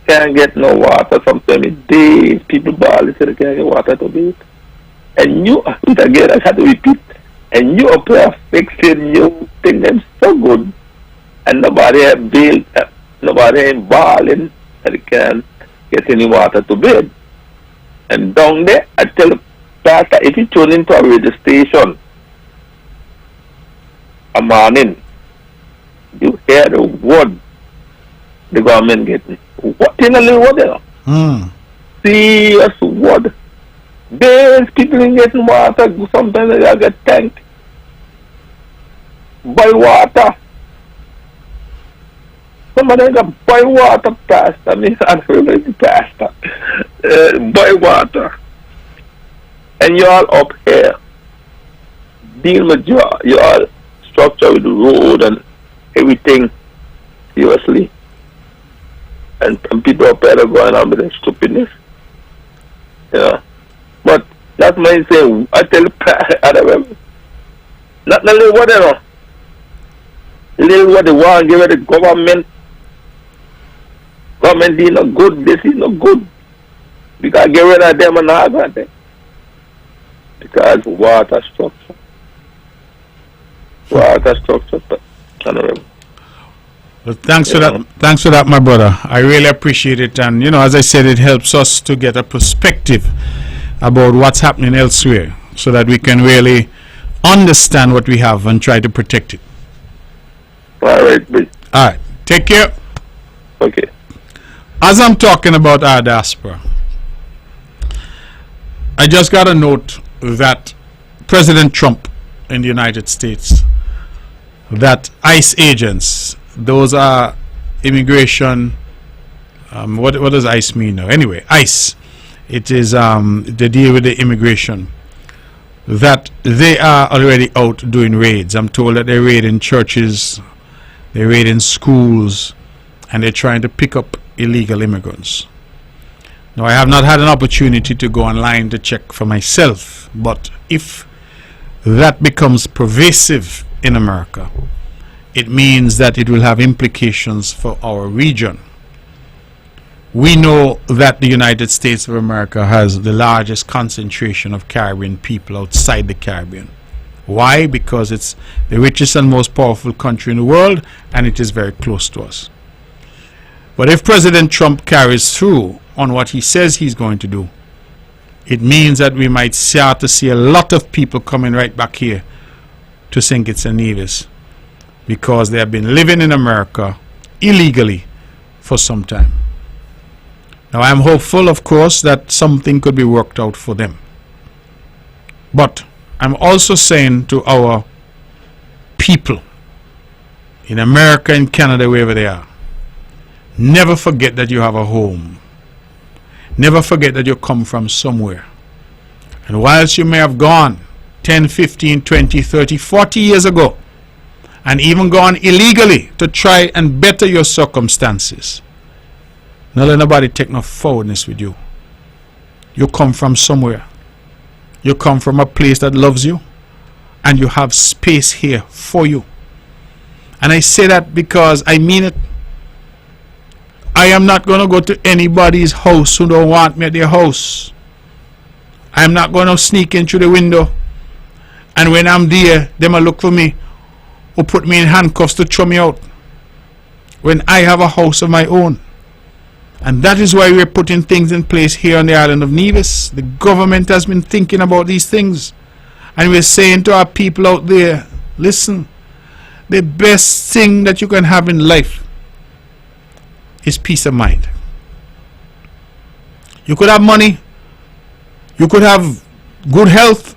Can't get no water. Sometimes days people barely say they can't get water to bathe. And you, again, I had to repeat, and you up there fixing, you think them so good, and nobody have built, nobody ain't balling that they can't get any water to bathe. And down there, I tell the pastor, if you tune into a radio station a morning, you hear the word the government getting. What in a little word? Serious word. There's people in getting water, sometimes they get tanked. Boil water. Somebody got boil water, pastor. I'm really pastor. Boil water. And you all up here deal with your structure with the road and everything seriously. And people up there are going on with their stupidness. But that's my saying. I tell you, not a little whatever. Little what they want, give it the government. Government is not good, this is not good. We gotta get rid of them and all that. Because water structure. Well, thanks for that. Thanks for that, my brother. I really appreciate it. And as I said, it helps us to get a perspective about what's happening elsewhere, so that we can really understand what we have and try to protect it. All right, please. All right. Take care. Okay. As I'm talking about our diaspora, I just got a note that President Trump in the United States, that ICE agents, those are immigration, what does ICE mean now? Anyway, ICE, it is they deal with the immigration, that they are already out doing raids. I'm told that they raid in churches, they raid in schools, and they're trying to pick up illegal immigrants. Now, I have not had an opportunity to go online to check for myself, but if that becomes pervasive in America, it means that it will have implications for our region. We know that the United States of America has the largest concentration of Caribbean people outside the Caribbean. Why? Because it's the richest and most powerful country in the world, and it is very close to us. But if President Trump carries through on what he says he's going to do, it means that we might start to see a lot of people coming right back here to St. Kitts and Nevis, because they have been living in America illegally for some time. Now, I am hopeful, of course, that something could be worked out for them. But I'm also saying to our people in America and Canada, wherever they are, never forget that you have a home. Never forget that you come from somewhere. And whilst you may have gone 10, 15, 20, 30, 40 years ago, and even gone illegally to try and better your circumstances, don't let nobody take no forwardness with you. You come from somewhere. You come from a place that loves you, and you have space here for you. And I say that because I mean it. I am not going to go to anybody's house who don't want me at their house. I am not going to sneak in through the window And when I'm there, them a look for me or put me in handcuffs to throw me out. When I have a house of my own. And that is why we're putting things in place here on the island of Nevis. The government has been thinking about these things. And we're saying to our people out there, listen, the best thing that you can have in life is peace of mind. You could have money, you could have good health,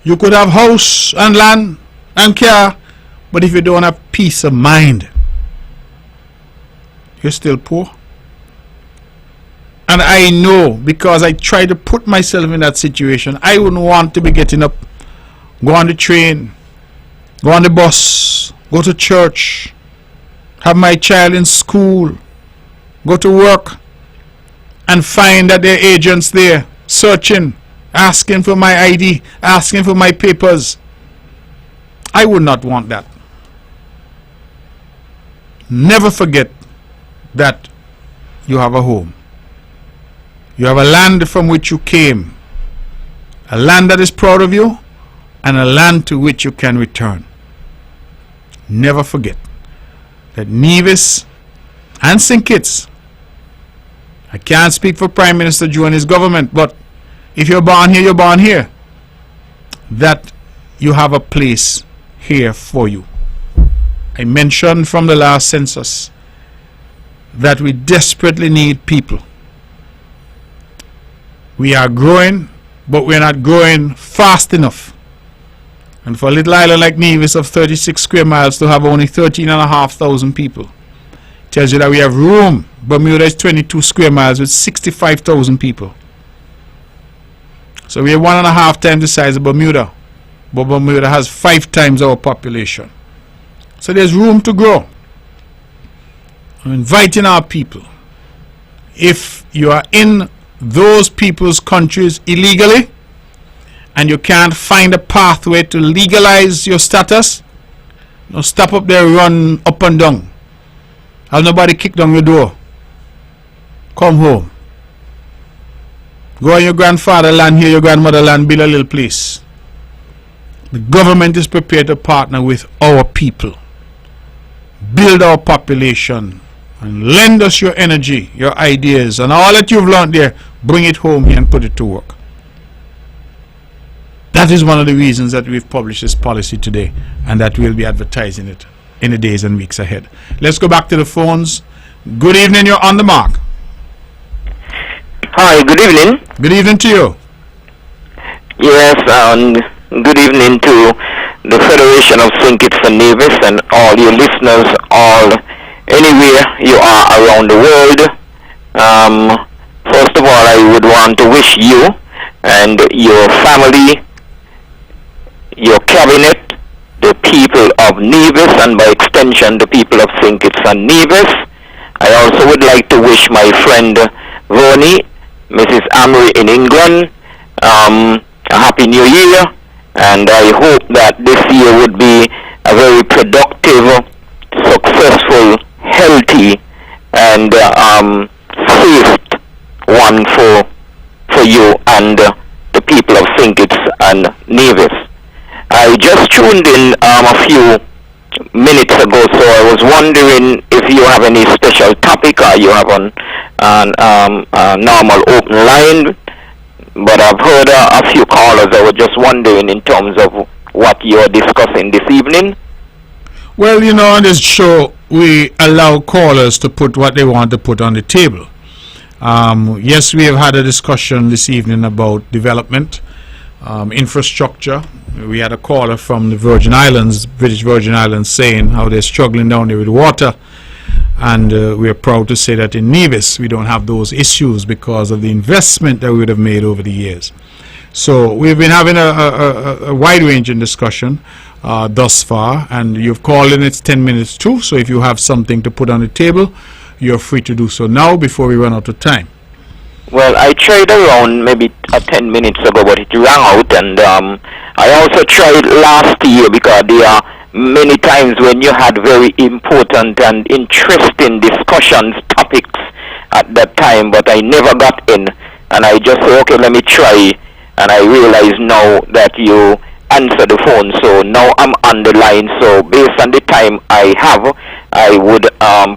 you could have house and land and car, but if you don't have peace of mind, you're still poor. And I know, because I try to put myself in that situation, I wouldn't want to be getting up, go on the train, go on the bus, go to church, have my child in school, go to work, and find that there are agents there searching, asking for my ID, asking for my papers. I would not want that. Never forget that you have a home. You have a land from which you came, a land that is proud of you, and a land to which you can return. Never forget that Nevis and St. Kitts, I can't speak for Prime Minister Joe and his government, but if you're born here, you're born here, that you have a place here for you. I mentioned from the last census that we desperately need people. We are growing, but we're not growing fast enough. And for a little island like Nevis of 36 square miles to have only 13,500 people tells you that we have room. Bermuda is 22 square miles with 65,000 people. So we are 1.5 times the size of Bermuda. But Bermuda has 5 times our population. So there's room to grow. I'm inviting our people. If you are in those people's countries illegally and you can't find a pathway to legalize your status, don't stop up there, run up and down. Have nobody kick down your door. Come home. Go on your grandfather land here, your grandmother land, build a little place. The government is prepared to partner with our people, build our population, and lend us your energy, your ideas, and all that you've learned there, bring it home here and put it to work. That is one of the reasons that we've published this policy today, and that we'll be advertising it in the days and weeks ahead. Let's go back to the phones. Good evening, you're on the mark. Hi, good evening. Good evening to you. Yes, good evening to the Federation of St. Kitts and Nevis and all your listeners, all anywhere you are around the world. First of all, I would want to wish you and your family, your cabinet, the people of Nevis, and by extension the people of St. Kitts and Nevis. I also would like to wish my friend Voni, Mrs. Amory in England, a Happy New Year, and I hope that this year would be a very productive, successful, healthy, and safe one for you and the people of St. Kitts and Nevis. I just tuned in a few minutes ago, so I was wondering if you have any special topic or you have a normal open line. But I've heard a few callers. I was just wondering in terms of what you're discussing this evening. Well, you know, on this show, we allow callers to put what they want to put on the table. Yes, we have had a discussion this evening about development, infrastructure. We had a caller from the Virgin Islands, British Virgin Islands, saying how they're struggling down there with water. And we're proud to say that in Nevis we don't have those issues because of the investment that we would have made over the years. So we've been having a wide-ranging discussion thus far, and you've called in. It's 10 minutes too, so if you have something to put on the table, you're free to do so now before we run out of time. Well, I tried around maybe 10 minutes ago, but it rang out, and I also tried last year because there are many times when you had very important and interesting discussions, topics at that time, but I never got in, and I just said, okay, let me try, and I realize now that you answer the phone. So now I'm on the line. So based on the time I have, I would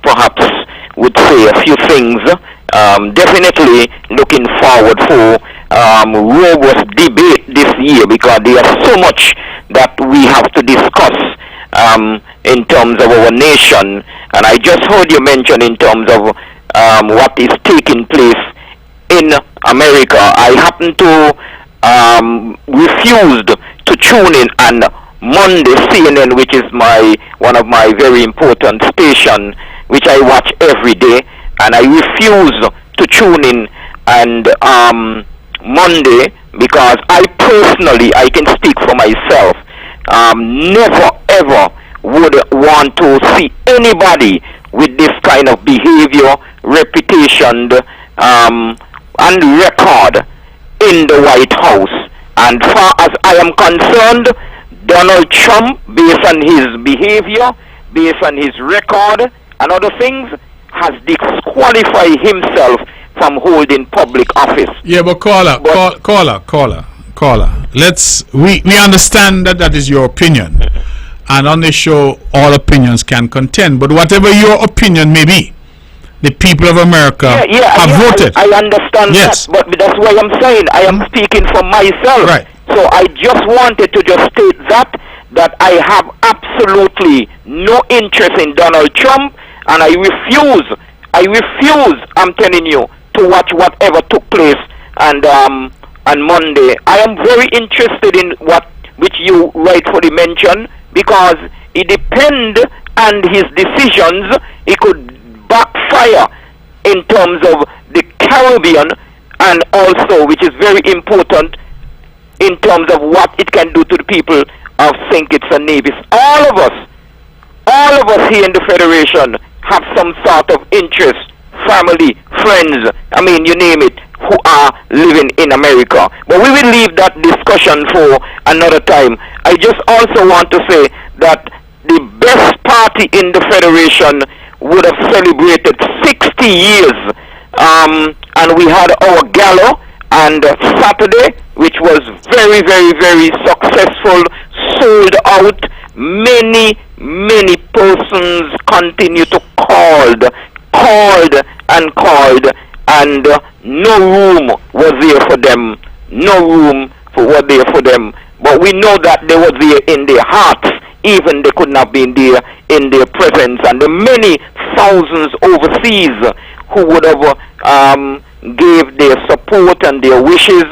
perhaps would say a few things. Definitely looking forward for robust debate this year, because there is so much that we have to discuss in terms of our nation. And I just heard you mention in terms of what is taking place in America. I happen to refused to tune in on Monday CNN, which is one of my very important station, which I watch every day, and I refuse to tune in and Monday, because I can speak for myself, never ever would want to see anybody with this kind of behavior, reputation, and record in the White House. And far as I am concerned, Donald Trump, based on his behavior, based on his record and other things, has disqualified himself from holding public office. Yeah, but caller. We understand that is your opinion, and on this show all opinions can contend. But whatever your opinion may be, the people of America have voted. I understand that, but that's why I'm saying I am speaking for myself. Right. So I just wanted to just state that I have absolutely no interest in Donald Trump, and I refuse, I'm telling you, to watch whatever took place and on Monday. I am very interested in which you rightfully mentioned, because it depends on his decisions. It could backfire in terms of the Caribbean, and also, which is very important, in terms of what it can do to the people of St. Kitts and Nevis. All of us here in the Federation have some sort of interest, family, friends, I mean, you name it, who are living in America. But we will leave that discussion for another time. I just also want to say that the best party in the Federation would have celebrated 60 years, and we had our gala on Saturday, which was very, very, very successful, sold out. Many persons continue to called, and no room was there for them. But we know that they were there in their hearts, even they could not be there in their presence. And the many thousands overseas who would have gave their support and their wishes,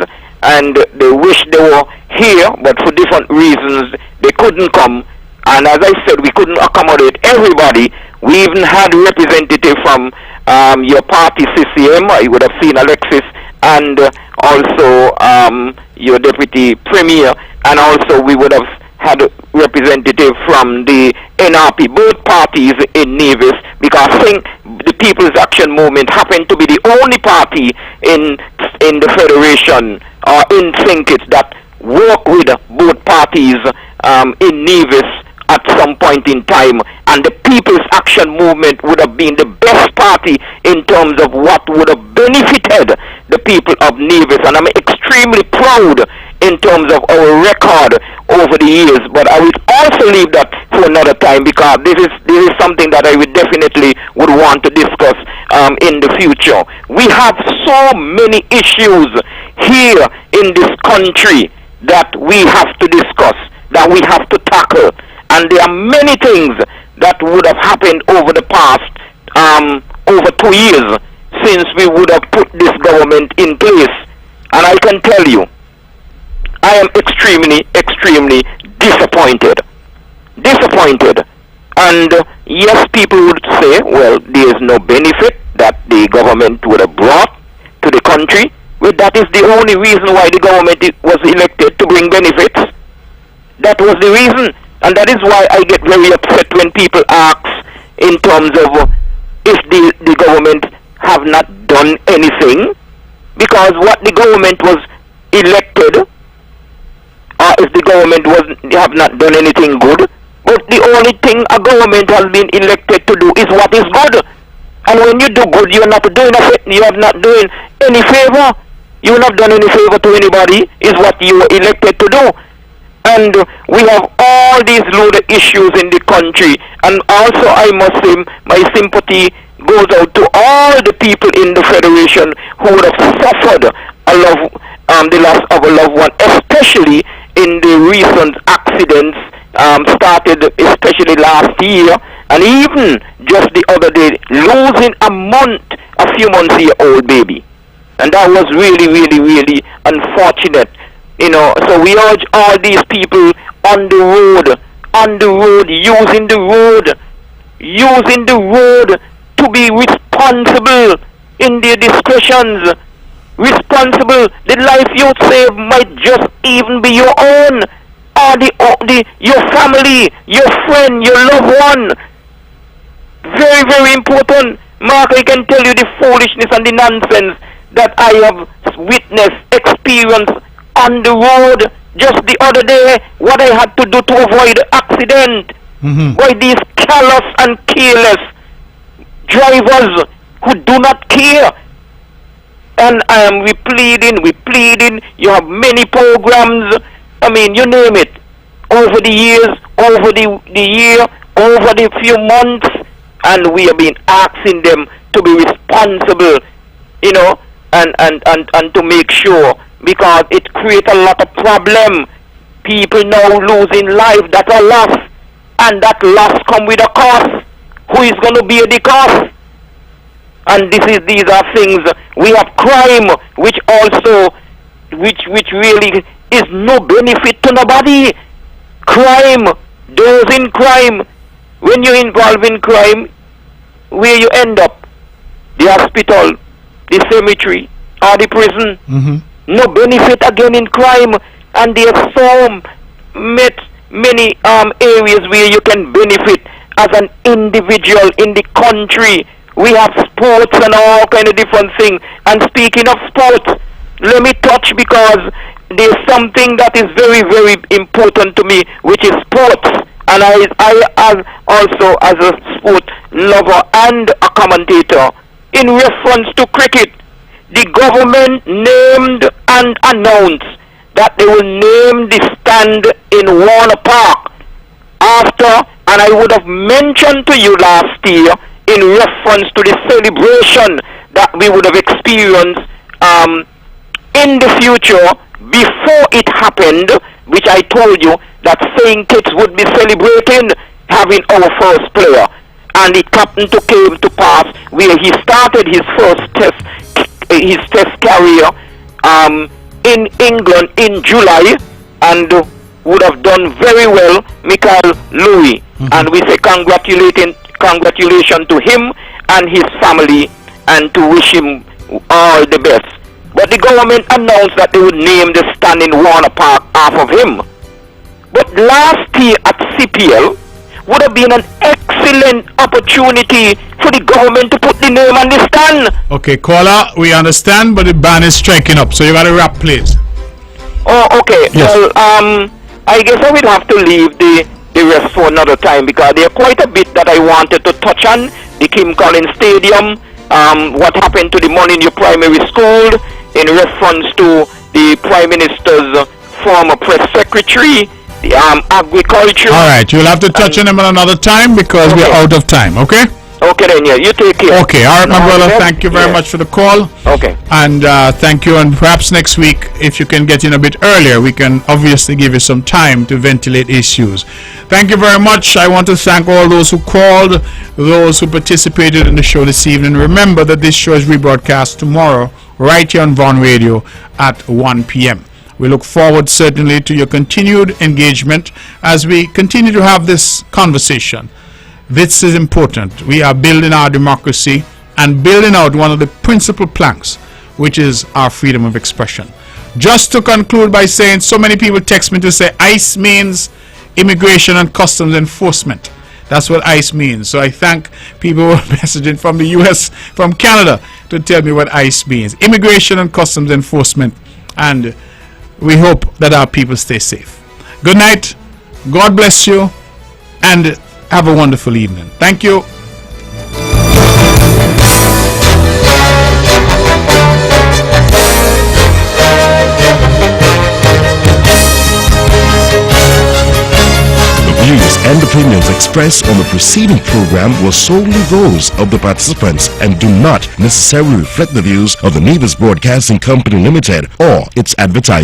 and they wish they were here, but for different reasons they couldn't come. And as I said, we couldn't accommodate everybody. We even had a representative from your party, CCM. You would have seen Alexis, and also your deputy premier, and also we would have had a representative from the NRP, both parties in Nevis, because I think the People's Action Movement happened to be the only party in the Federation, in St. Kitts, that work with both parties in Nevis at some point in time. And the People's Action Movement would have been the best party in terms of what would have benefited the people of Nevis. And I'm extremely proud in terms of our record over the years. But I would also leave that for another time, because this is something that I would definitely would want to discuss in the future. We have so many issues here in this country that we have to discuss, that we have to tackle. And there are many things that would have happened over the past over 2 years since we would have put this government in place. And I can tell you, I am extremely disappointed. And yes, people would say, well, there is no benefit that the government would have brought to the country. Well, that is the only reason why the government was elected, to bring benefits. That was the reason. And that is why I get very upset when people ask in terms of if the government have not done anything, because what the government was elected, or if the government have not done anything good. But the only thing a government has been elected to do is what is good. And when you do good, you are not doing you are not doing any favor. You have not done any favor to anybody, is what you were elected to do. And we have all these loaded issues in the country. And also, I must say, my sympathy goes out to all the people in the Federation who would have suffered the loss of a loved one, especially in the recent accidents started especially last year, and even just the other day, losing a few months old baby. And that was really, really, really unfortunate. So we urge all these people on the road, using the road to be responsible in their discretions. Responsible. The life you save might just even be your own, or your family, your friend, your loved one. Very, very important. Mark, I can tell you the foolishness and the nonsense that I have witnessed, experienced on the road just the other day, what I had to do to avoid accident. Why these callous and careless drivers who do not care. And we pleading, you have many programs, I mean, you name it, over the years, over the year, over the few months, and we have been asking them to be responsible, and to make sure, because it creates a lot of problem. People now losing life that are lost, and that loss come with a cost. Who is going to bear the cost? And these are things. We have crime, which really is no benefit to nobody. Crime, those in crime. When you're involved in crime, where you end up? The hospital, the cemetery, or the prison. No benefit again in crime. And there's so many areas where you can benefit as an individual in the country. We have sports and all kind of different things. And speaking of sports, let me touch, because there's something that is very, very important to me, which is sports. And I also, as a sport lover and a commentator, in reference to cricket, the government named and announced that they will name the stand in Warner Park after, and I would have mentioned to you last year, in reference to the celebration that we would have experienced in the future before it happened, which I told you that St. Kitts would be celebrating having our first player. And it happened to came to pass where he started his first test career in England in July, and would have done very well, Michael Louis. And we say congratulations to him and his family, and to wish him all the best. But the government announced that they would name the stand in Warner Park half of him. But last year at CPL would have been an excellent opportunity for the government to put the name on the stand. Okay, caller, we understand, but the ban is striking up, so you gotta wrap, please. Oh, okay. Yes. Well, I guess I will have to leave the rest for another time, because there are quite a bit that I wanted to touch on. The Kim Collins Stadium, what happened to the Molineux Primary School, in reference to the Prime Minister's former press secretary, the agriculture. All right, you'll have to touch on them at another time, because we're out of time, okay? Okay then, yeah, you take care. Okay, all right, my brother, thank you very much for the call. Okay. And thank you, and perhaps next week, if you can get in a bit earlier, we can obviously give you some time to ventilate issues. Thank you very much. I want to thank all those who called, those who participated in the show this evening. Remember that this show is rebroadcast tomorrow, right here on Von Radio at 1 p.m. We look forward certainly to your continued engagement as we continue to have this conversation. This is important. We are building our democracy and building out one of the principal planks, which is our freedom of expression. Just to conclude by saying, so many people text me to say ICE means Immigration and Customs Enforcement. That's what ICE means. So I thank people who are messaging from the US, from Canada, to tell me what ICE means. Immigration and Customs Enforcement. And we hope that our people stay safe. Good night. God bless you. And have a wonderful evening. Thank you. and opinions expressed on the preceding program were solely those of the participants and do not necessarily reflect the views of the Nevis Broadcasting Company Limited or its advertisers.